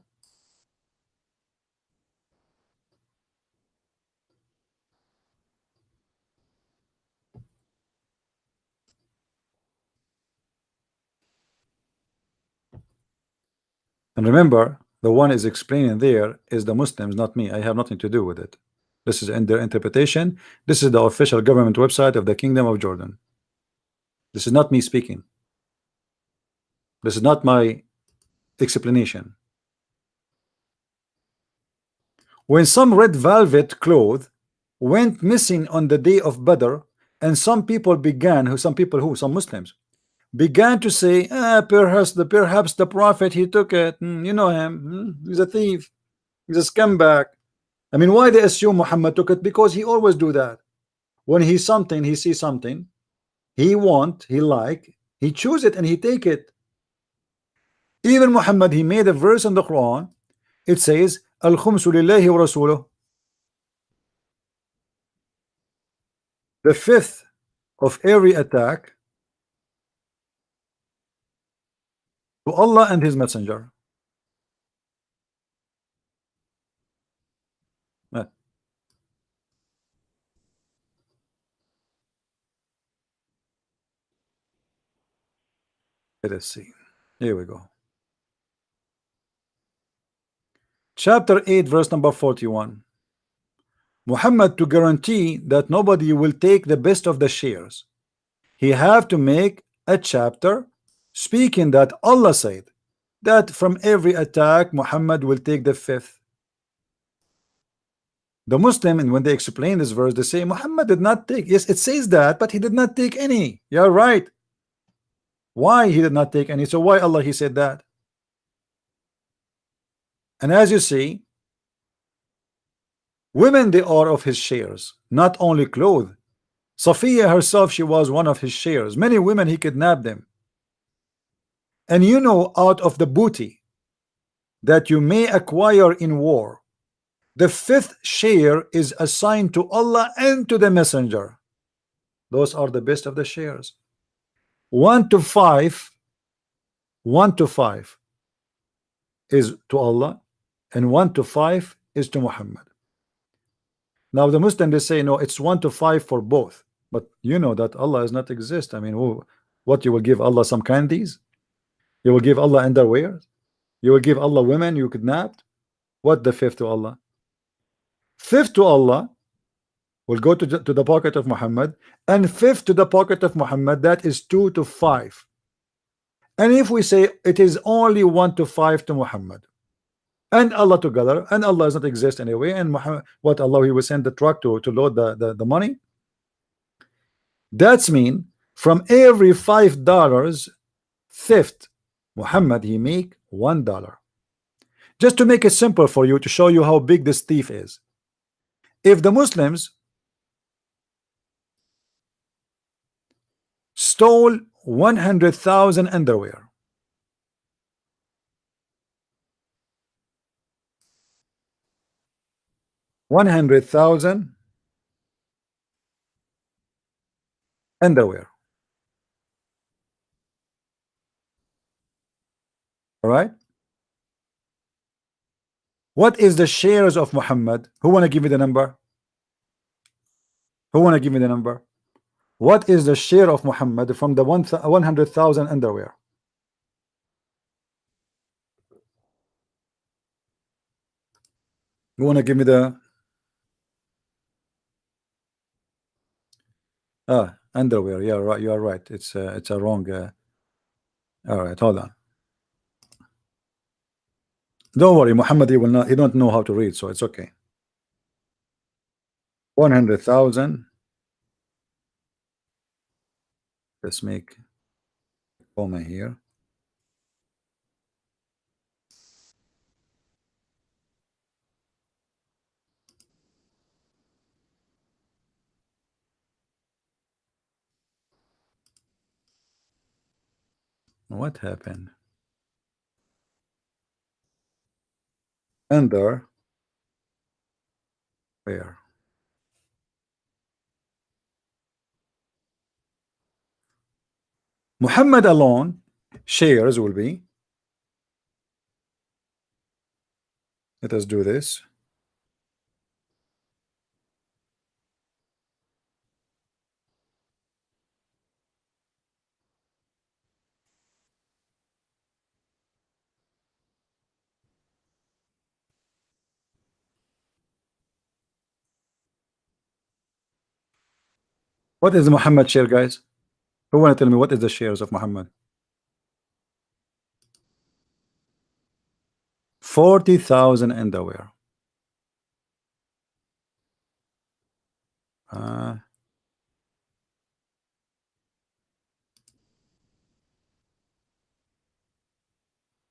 And remember, the one is explaining there is the Muslims, not me. I have nothing to do with it. This is in their interpretation. This is the official government website of the Kingdom of Jordan. This is not me speaking. This is not my explanation. When some red velvet cloth went missing on the day of Badr, and some people began, some Muslims began to say, perhaps the prophet, he took it. You know him. He's a thief. He's a scumbag. I mean, why they assume Muhammad took it? Because he always do that. When he sees something, he want, he like, he choose it and he take it. Even Muhammad, he made a verse in the Quran. It says, Al-Khumsu lillahi wa rasuluh. The fifth of every attack to Allah and His Messenger. Let us see. Here we go. Chapter 8 verse number 41. Muhammad, to guarantee that nobody will take the best of the shares, he have to make a chapter speaking that Allah said that from every attack Muhammad will take the fifth. The Muslim, and when they explain this verse, they say Muhammad did not take. Yes, it says that, but he did not take any. You're right. Why he did not take any? So why Allah he said that? And as you see, women, they are of his shares, not only clothes. Safiya herself, she was one of his shares. Many women he kidnapped them. And you know, out of the booty that you may acquire in war. The fifth share is assigned to Allah and to the Messenger. Those are the best of the shares. 1 to 5, 1 to 5 is to Allah, and 1 to 5 is to Muhammad. Now the Muslim, they say no, it's 1 to 5 for both, but you know that Allah does not exist. I mean, what, you will give Allah some candies? You will give Allah underwear? You will give Allah women you kidnapped? What the fifth to Allah? Fifth to Allah will go to the pocket of Muhammad, and fifth to the pocket of Muhammad, that is 2 to 5. And if we say it is only 1 to 5 to Muhammad and Allah together, and Allah does not exist anyway, and Muhammad, what, Allah, he will send the truck to load the money. That's mean from every $5 theft, Muhammad, he make $1. Just to make it simple for you, to show you how big this thief is. If the Muslims stole 100,000 underwear, $100,000 underwear, all right, what is the shares of Muhammad? Who want to give me the number? Who want to give me the number? What is the share of Muhammad from the 100,000 underwear? You want to give me the underwear? Yeah, right. You are right. It's a wrong. All right, hold on. Don't worry, Muhammad. He will not. He don't know how to read, so it's okay. 100,000. Let's make comma here. What happened? Under where? Muhammad alone shares will be. Let us do this. What is the Muhammad share, guys? Who want to tell me what is the shares of Muhammad? 40,000 underwear.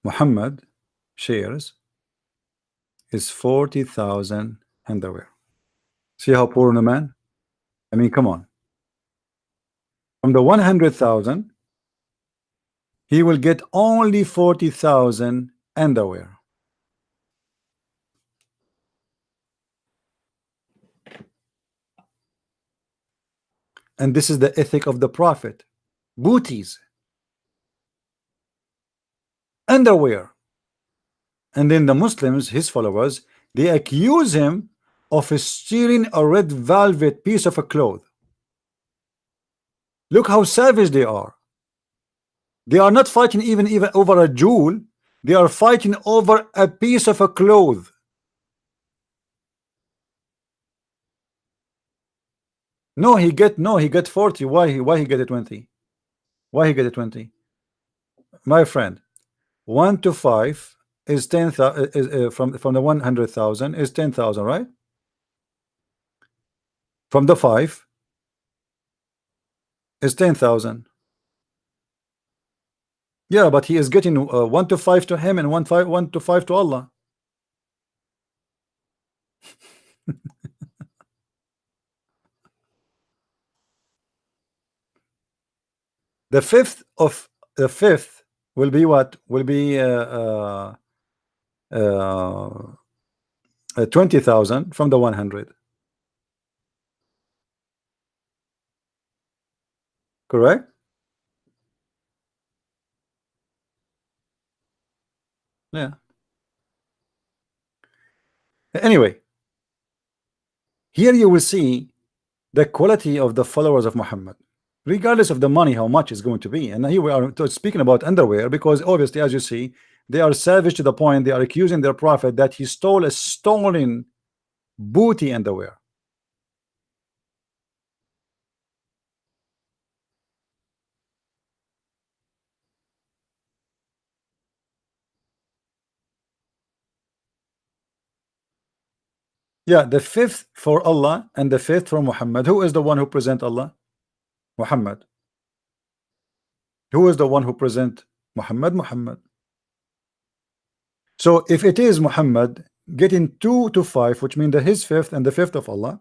Muhammad shares is 40,000 underwear. See how poor the man? I mean, come on. From the 100,000, he will get only 40,000 underwear. And this is the ethic of the Prophet. Booties. Underwear. And then the Muslims, his followers, they accuse him of stealing a red velvet piece of a cloth. Look how savage they are. They are not fighting even over a jewel. They are fighting over a piece of a cloth. No, he get 40. Why he get it 20? Why he get it 20? My friend, 1 to 5 is 10,000. From the 100,000 is 10,000, right? From the 5 is 10,000. Yeah, but he is getting 1 to 5 to him and 1 to 5 to Allah. The fifth will be what? Will be uh, 20,000 from the 100. Correct? Yeah. Anyway, here you will see the quality of the followers of Muhammad, regardless of the money, how much is going to be. And here we are speaking about underwear, because obviously, as you see, they are savage to the point they are accusing their prophet that he stole a stolen booty underwear. Yeah, the fifth for Allah and the fifth for Muhammad. Who is the one who present Allah? Muhammad. Who is the one who present Muhammad? Muhammad. So if it is Muhammad getting 2 to 5, which means that his fifth and the fifth of Allah,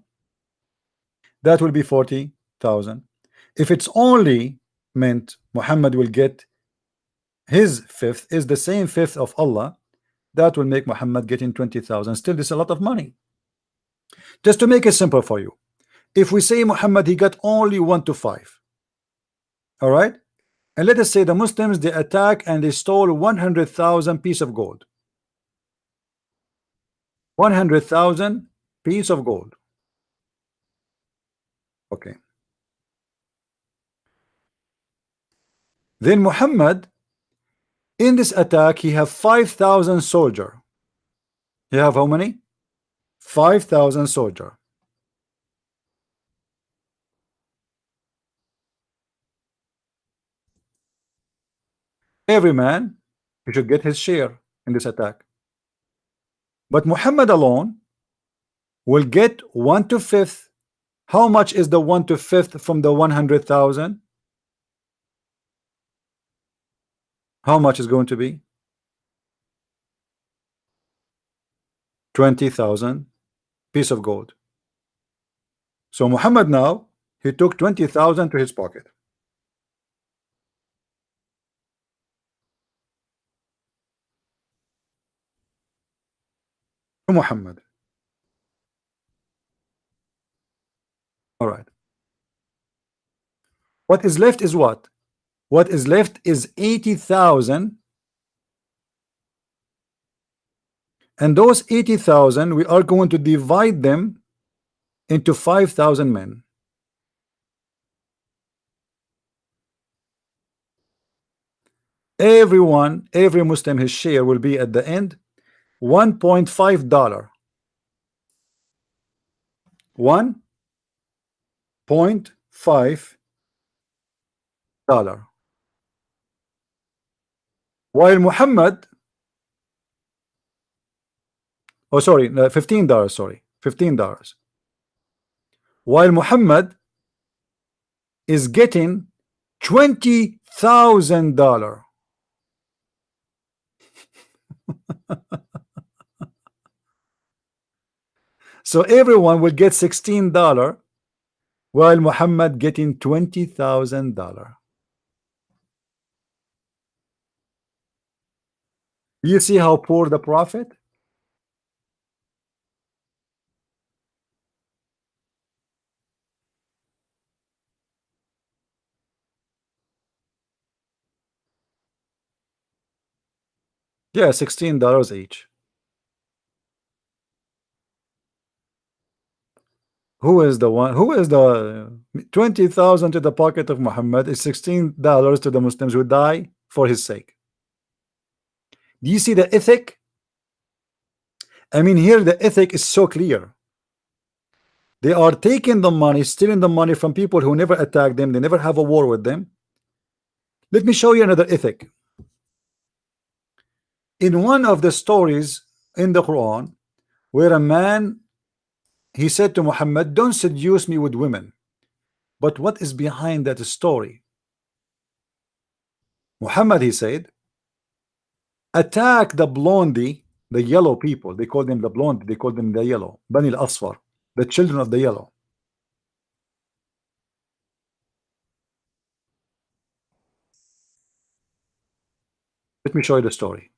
that will be 40,000. If it's only meant Muhammad will get his fifth is the same fifth of Allah, that will make Muhammad getting 20,000. Still, this is a lot of money. Just to make it simple for you, if we say Muhammad he got only 1 to 5, all right, and let us say the Muslims they attack and they stole 100,000 piece of gold. 100,000 piece of gold. Okay. Then Muhammad in this attack he have 5,000 soldier. He have how many? 5,000 soldier. Every man he should get his share in this attack. But Muhammad alone will get 1 to 5th. How much is the 1 to 5th from the 100,000? How much is going to be? 20,000 piece of gold. So Muhammad now he took 20,000 to his pocket. To Muhammad. All right. What is left is what? What is left is 80,000. And those 80,000 we are going to divide them into 5,000 men. Everyone, every Muslim, his share will be at the end $1.5. $1.5. While Muhammad, oh sorry, $15, sorry, $15. While Muhammad is getting $20,000. So everyone will get $16 while Muhammad getting $20,000. You see how poor the prophet? Yeah, $16 each. Who is the one? Who is the 20,000 to the pocket of Muhammad is $16 to the Muslims who die for his sake. Do you see the ethic? I mean, here the ethic is so clear. They are taking the money, stealing the money from people who never attack them, they never have a war with them. Let me show you another ethic. In one of the stories in the Quran, where a man he said to Muhammad, don't seduce me with women. But what is behind that story? Muhammad, he said, attack the blondie, the yellow people. They call them the blonde, they call them the yellow, Bani al-Asfar, the children of the yellow. Let me show you the story.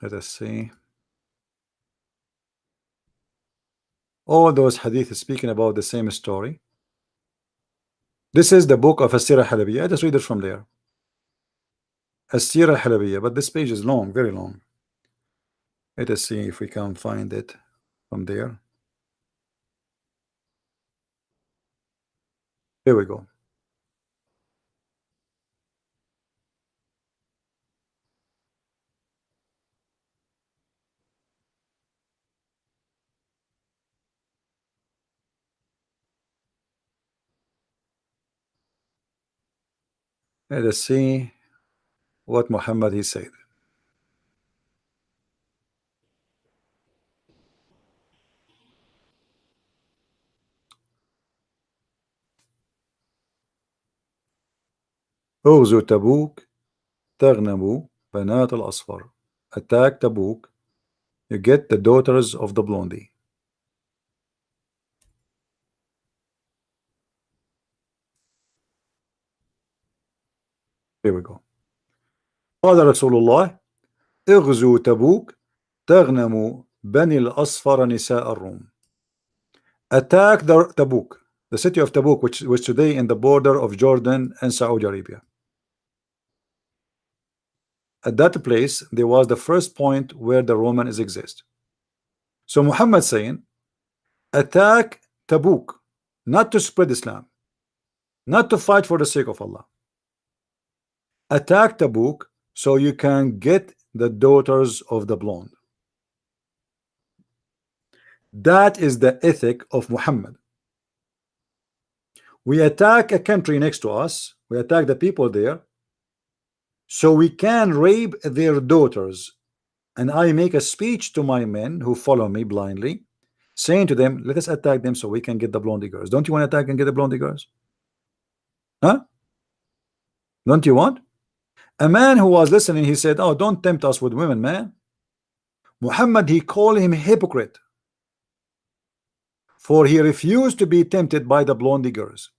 Let us see. All those hadith speaking about the same story. This is the book of As-Sirah Halabiyya. I just read it from there. As-Sirah Halabiyya, but this page is long, very long. Let us see if we can find it from there. Here we go. Let us see what Muhammad he said. اغزوا تبوك تغنموا بنات الأصفر. Attack Tabuk, you get the daughters of the blondie. Here we go. قال رسول الله اغزوا تبوك تغنموا بني الأصفر نساء الروم. Attack the Tabuk, the city of Tabuk, which today in the border of Jordan and Saudi Arabia. At that place there was the first point where the Romans exist. So Muhammad saying attack Tabuk, not to spread Islam, not to fight for the sake of Allah. Attack Tabuk so you can get the daughters of the blonde. That is the ethic of Muhammad. We attack a country next to us, we attack the people there, so we can rape their daughters. And I make a speech to my men who follow me blindly, saying to them, let us attack them so we can get the blondie girls. Don't you want to attack and get the blondie girls? Huh? Don't you want? A man who was listening, he said, oh, don't tempt us with women, man. Muhammad, he called him hypocrite, for he refused to be tempted by the blondie girls.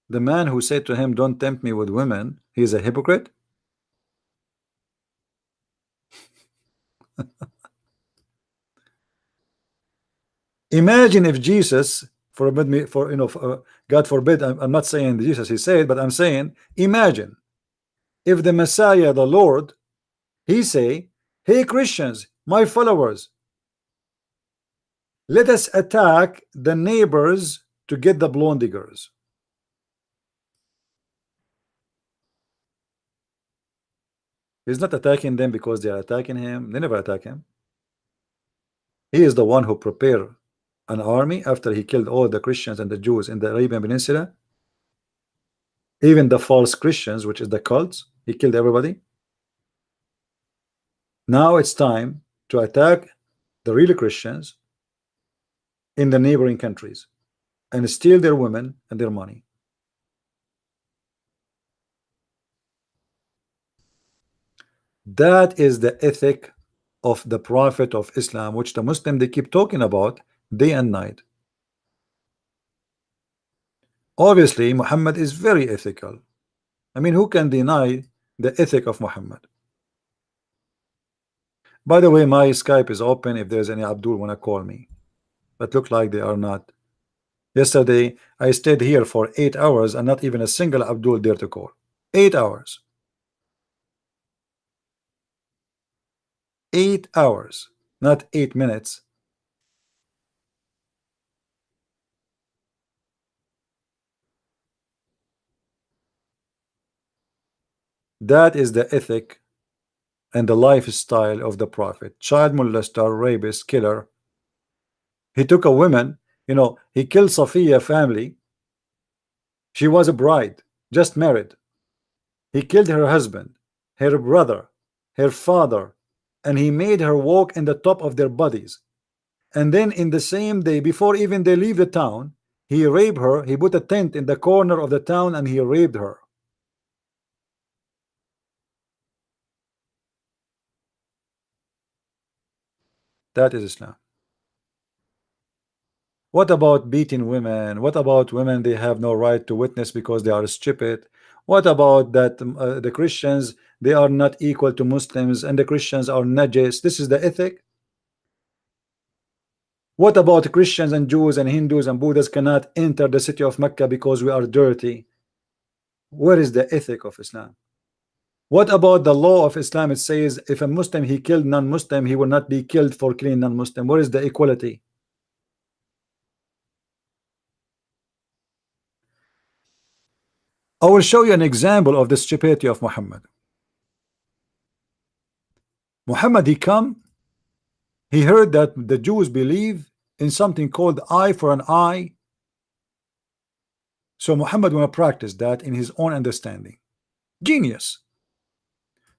The man who said to him, don't tempt me with women, he is a hypocrite. Imagine if Jesus forbid me, for God forbid, I'm not saying Jesus he said, but I'm saying imagine if the Messiah, the Lord, he say, hey Christians, my followers, let us attack the neighbors to get the blondie girls. He's not attacking them because they are attacking him. They never attack him. He is the one who prepared an army after he killed all the Christians and the Jews in the Arabian Peninsula. Even the false Christians, which is the cults, he killed everybody. Now it's time to attack the real Christians in the neighboring countries and steal their women and their money. That is the ethic of the Prophet of Islam, which the Muslim they keep talking about day and night. Obviously Muhammad is very ethical. I mean, who can deny the ethic of Muhammad? By the way, my Skype is open if there's any Abdul wanna call me, but look like they are not. Yesterday I stayed here for 8 hours and not even a single Abdul dare to call. 8 hours. 8 hours, not 8 minutes. That is the ethic and the lifestyle of the Prophet. Child molester, rapist, killer. He took a woman, he killed Safiya family. She was a bride, just married. He killed her husband, her brother, her father, and he made her walk in the top of their bodies. And then in the same day, before even they leave the town, he raped her. He put a tent in the corner of the town and he raped her. That is Islam. What about beating women? What about women they have no right to witness because they are stupid? What about that the Christians, they are not equal to Muslims and the Christians are najis? This is the ethic. What about Christians and Jews and Hindus and Buddhists cannot enter the city of Mecca because we are dirty? Where is the ethic of Islam? What about the law of Islam? It says if a Muslim he killed non-Muslim, he will not be killed for killing non-Muslim. Where is the equality? I will show you an example of the stupidity of Muhammad. Muhammad, he heard that the Jews believe in something called eye for an eye. So Muhammad want to practice that in his own understanding. Genius.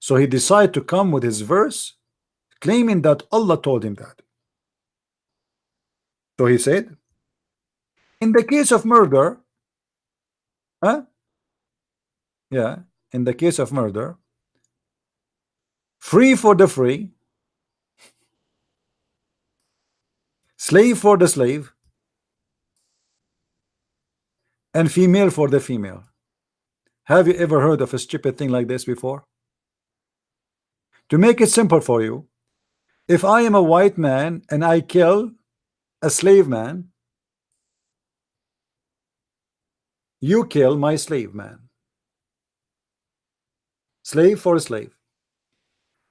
So he decided to come with his verse claiming that Allah told him that. So he said, in the case of murder, yeah, in the case of murder, free for the free, slave for the slave, and female for the female. Have you ever heard of a stupid thing like this before? To make it simple for you, if I am a white man and I kill a slave man, you kill my slave man. Slave for a slave.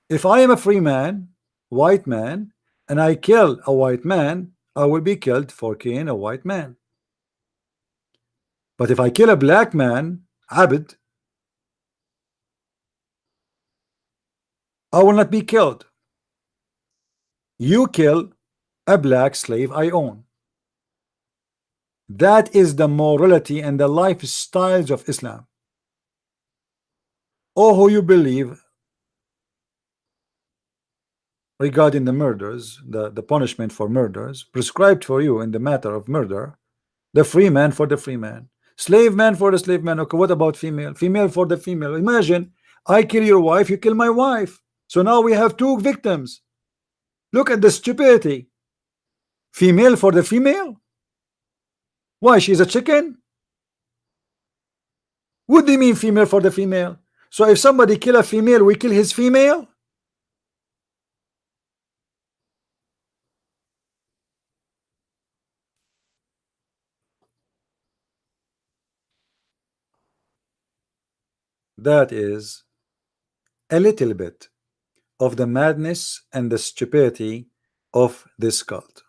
If I am a free man, white man, and I kill a white man, I will be killed for killing a white man. But if I kill a black man, Abd, I will not be killed. You kill a black slave I own. That is the morality and the lifestyles of Islam. Oh, who you believe regarding the murders, the punishment for murders prescribed for you in the matter of murder, the free man for the free man, slave man for the slave man. Okay, what about female? Female for the female. Imagine I kill your wife, you kill my wife. So now we have two victims. Look at the stupidity. Female for the female. Why, she's a chicken? What do you mean female for the female? So if somebody kill a female, we kill his female? That is a little bit of the madness and the stupidity of this cult.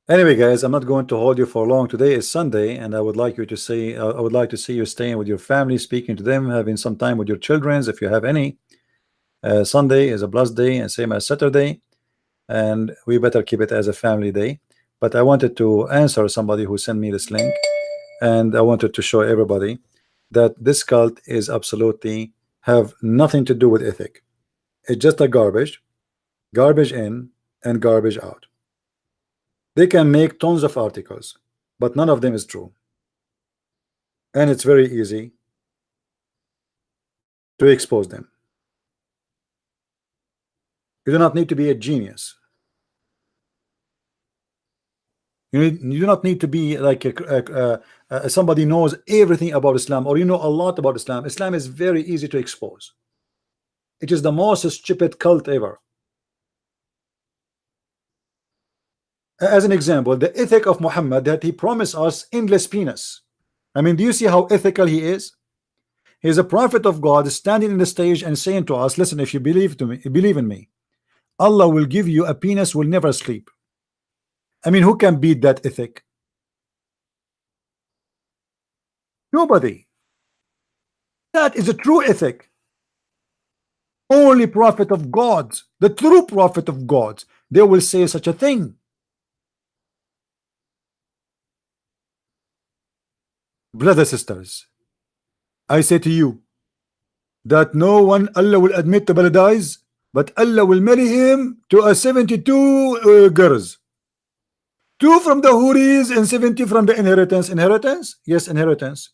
Anyway, guys, I'm not going to hold you for long. Today is Sunday, and I would like you to say, I would like to see you staying with your family, speaking to them, having some time with your children, if you have any. Sunday is a blessed day, and same as Saturday, and we better keep it as a family day. But I wanted to answer somebody who sent me this link, and I wanted to show everybody that this cult is absolutely have nothing to do with ethic. It's just a garbage in and garbage out. They can make tons of articles, but none of them is true. And it's very easy to expose them. You do not need to be a genius. You do not need to be like somebody knows everything about Islam, or you know a lot about Islam. Islam is very easy to expose. It is the most stupid cult ever. As an example, the ethic of Muhammad, that he promised us endless penis. I mean, do you see how ethical he is? He is a prophet of God standing in the stage and saying to us, listen, if you believe in me, Allah will give you a penis, will never sleep. I mean, who can beat that ethic? Nobody. That is a true ethic. Only prophet of God, the true prophet of God, they will say such a thing. Brothers, sisters, I say to you that no one Allah will admit to paradise, but Allah will marry him to a 72 girls. 2 from the Huris and 70 from the inheritance. Inheritance? Yes, inheritance.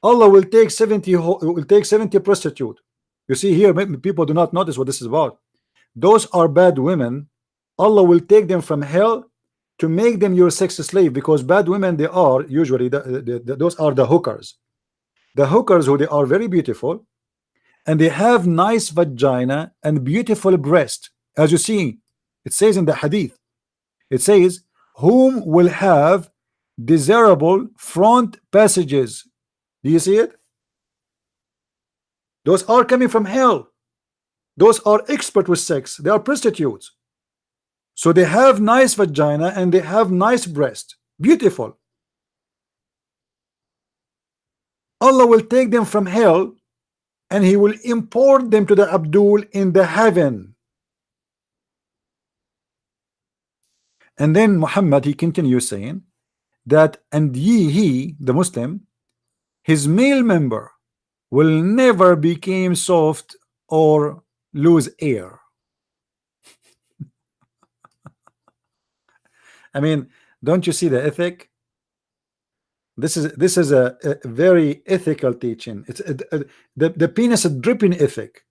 Allah will take 70 prostitute. You see here, people do not notice what this is about. Those are bad women Allah will take them from hell to make them your sex slave, because bad women, they are usually those are the hookers. The hookers who they are very beautiful, and they have nice vagina and beautiful breast. As you see, it says in the hadith, it says, whom will have desirable front passages. Do you see it? Those are coming from hell. Those are expert with sex. They are prostitutes. So they have nice vagina and they have nice breast. Beautiful. Allah will take them from hell and he will import them to the Abdul in the heaven. And then Muhammad, he continues saying that, and he, the Muslim, his male member will never become soft or lose air. I mean, don't you see the ethic? This is a very ethical teaching. It's the penis is dripping ethic.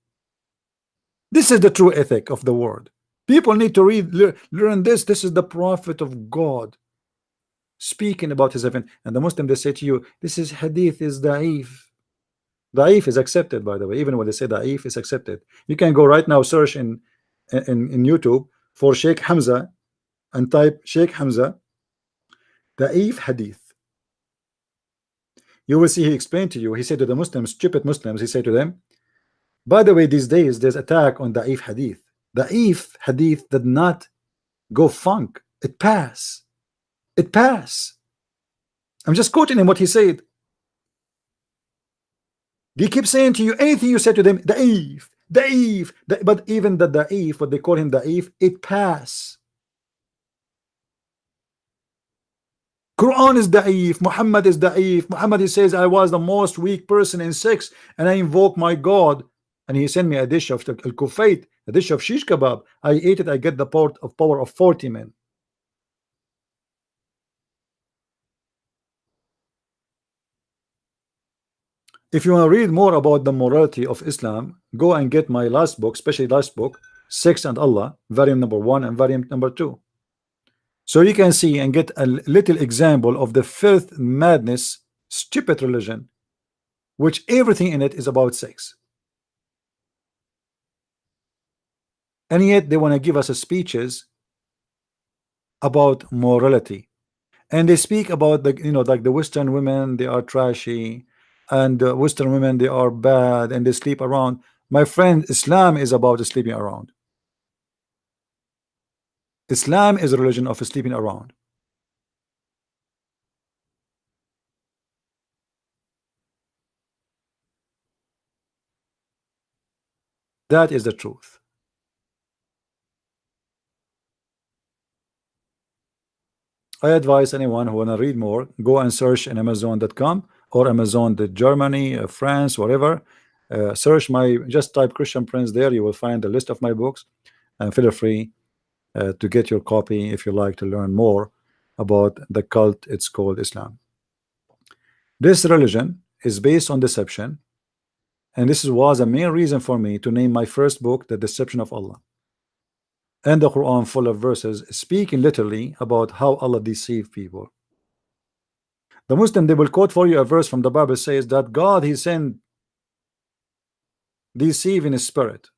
This is the true ethic of the word. People need to read, learn this. This is the prophet of God speaking about his heaven. And the Muslim, they say to you, this is hadith is da'if. Da'if is accepted, by the way. Even when they say da'if is accepted, you can go right now, search in YouTube for Sheikh Hamza and type Sheikh Hamza da'if hadith. You will see he explained to you. He said to the Muslims, stupid Muslims, he said to them, by the way, these days there's attack on da'if hadith. Da'if hadith did not go funk. It pass. It pass. I'm just quoting him what he said. They keep saying to you anything you said to them, da'if, da'if, but even the da'if, what they call him da'if, it pass. Quran is da'if, Muhammad is da'if. Muhammad, he says, I was the most weak person in sex and I invoke my God, and he sent me a dish of al-kufayt, a dish of shish kebab. I ate it, I get the power of 40 men. If you want to read more about the morality of Islam, go and get my last book, especially last book, Sex and Allah, volume number 1 and volume number 2. So you can see and get a little example of the filth, madness, stupid religion, which everything in it is about sex. And yet they want to give us speeches about morality. And they speak about the, like the Western women, they are trashy, and Western women, they are bad and they sleep around. My friend, Islam is about sleeping around. Islam is a religion of sleeping around. That is the truth. I advise anyone who want to read more, go and search in Amazon.com or Amazon Germany, France, whatever. Search just type Christian Prince there. You will find a list of my books, and feel free to get your copy if you like to learn more about the cult. It's called Islam. This religion is based on deception, and this was a main reason for me to name my first book The Deception of Allah. And the Quran, full of verses speaking literally about how Allah deceived people. The Muslim, they will quote for you a verse from the Bible, says that God, he sent deceiving spirit.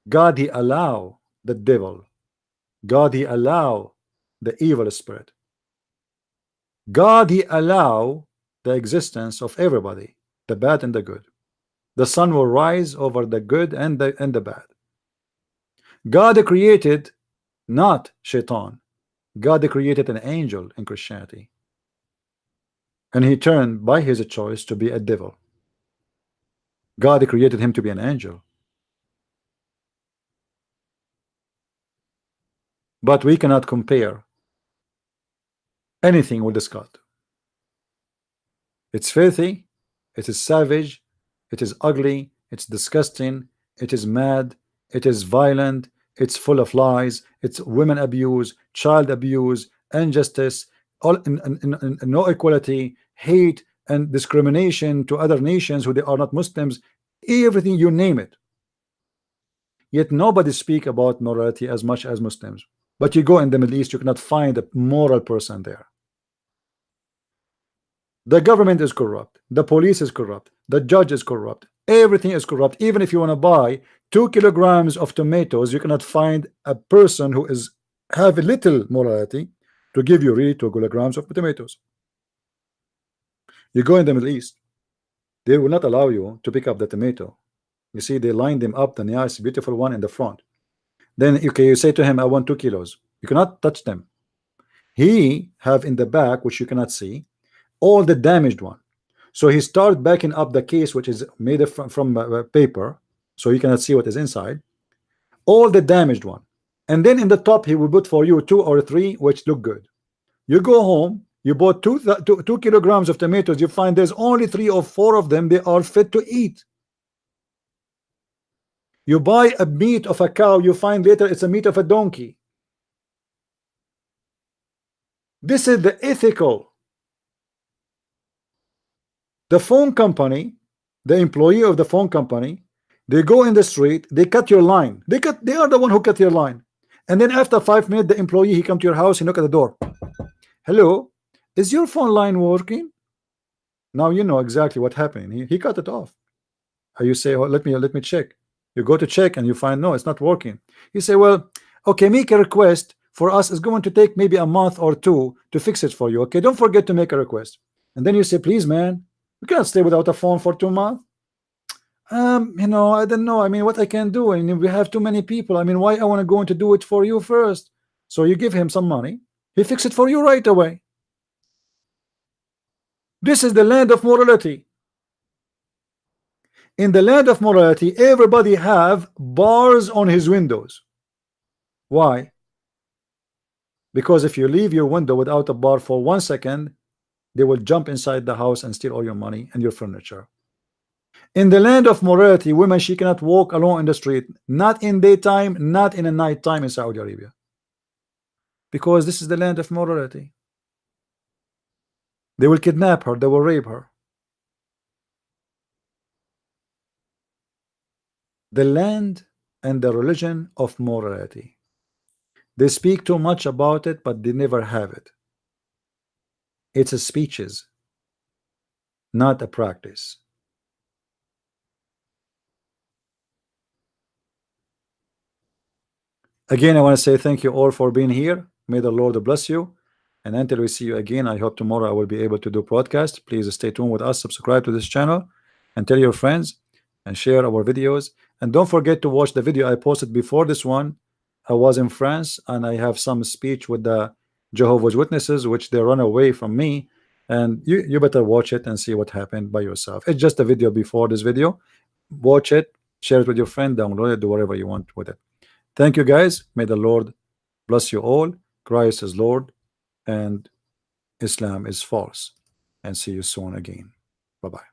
God, he allow the devil. God, he allow the evil spirit. God, he allow the existence of everybody, the bad and the good. The sun will rise over the good and the bad. God created not Shaitan. God created an angel in Christianity, and he turned by his choice to be a devil. God created him to be an angel. But we cannot compare anything with this God. It's filthy, it is savage, it is ugly, it's disgusting, it is mad, it is violent, it's full of lies, it's women abuse, child abuse, injustice, all no equality, hate and discrimination to other nations who they are not Muslims, everything, you name it. Yet nobody speak about morality as much as Muslims. But you go in the Middle East, you cannot find a moral person there. The government is corrupt, the police is corrupt, the judge is corrupt, everything is corrupt. Even if you want to buy 2 kilograms of tomatoes, you cannot find a person who is have a little morality to give you really 2 kilograms of tomatoes. You go in the Middle East, they will not allow you to pick up the tomato. You see, they line them up, the nice beautiful one in the front. Then okay, you say to him, I want 2 kilos. You cannot touch them. He have in the back, which you cannot see, all the damaged one. So he start backing up the case, which is made from paper, so you cannot see what is inside, all the damaged one. And then in the top he will put for you 2 or 3 which look good. You go home, you bought 2 kilograms of tomatoes, you find there's only 3 or 4 of them, they are fit to eat. You buy a meat of a cow, you find later it's a meat of a donkey. This is the ethical. The phone company, the employee of the phone company, they go in the street, they cut your line. They are the one who cut your line. And then after 5 minutes, the employee, he come to your house, he knock at the door. Hello, is your phone line working? Now you know exactly what happened. He cut it off. You say, oh, let me check. You go to check and you find no, it's not working. You say, well, okay, make a request for us. It's going to take maybe a month or 2 to fix it for you. Okay, don't forget to make a request. And then you say, please, man, we cannot stay without a phone for 2 months. You know, I don't know. I mean, what I can do, and we have too many people. I mean, why I want to go in to do it for you first? So you give him some money, he fix it for you right away. This is the land of morality. In the land of morality, everybody have bars on his windows. Why? Because if you leave your window without a bar for 1 second, they will jump inside the house and steal all your money and your furniture. In the land of morality, women, she cannot walk alone in the street, not in daytime, not in a night time in Saudi Arabia, because this is the land of morality. They will kidnap her, they will rape her. The land and the religion of morality. They speak too much about it, but they never have it. It's a speeches, not a practice. Again, I want to say thank you all for being here. May the Lord bless you. And until we see you again, I hope tomorrow I will be able to do podcast. Please stay tuned with us, subscribe to this channel, and tell your friends, and share our videos. And don't forget to watch the video I posted before this one. I was in France and I have some speech with the Jehovah's Witnesses, which they run away from me. And you better watch it and see what happened by yourself. It's just a video before this video. Watch it, share it with your friend, download it, do whatever you want with it. Thank you guys. May the Lord bless you all. Christ is Lord and Islam is false. And see you soon again. Bye-bye.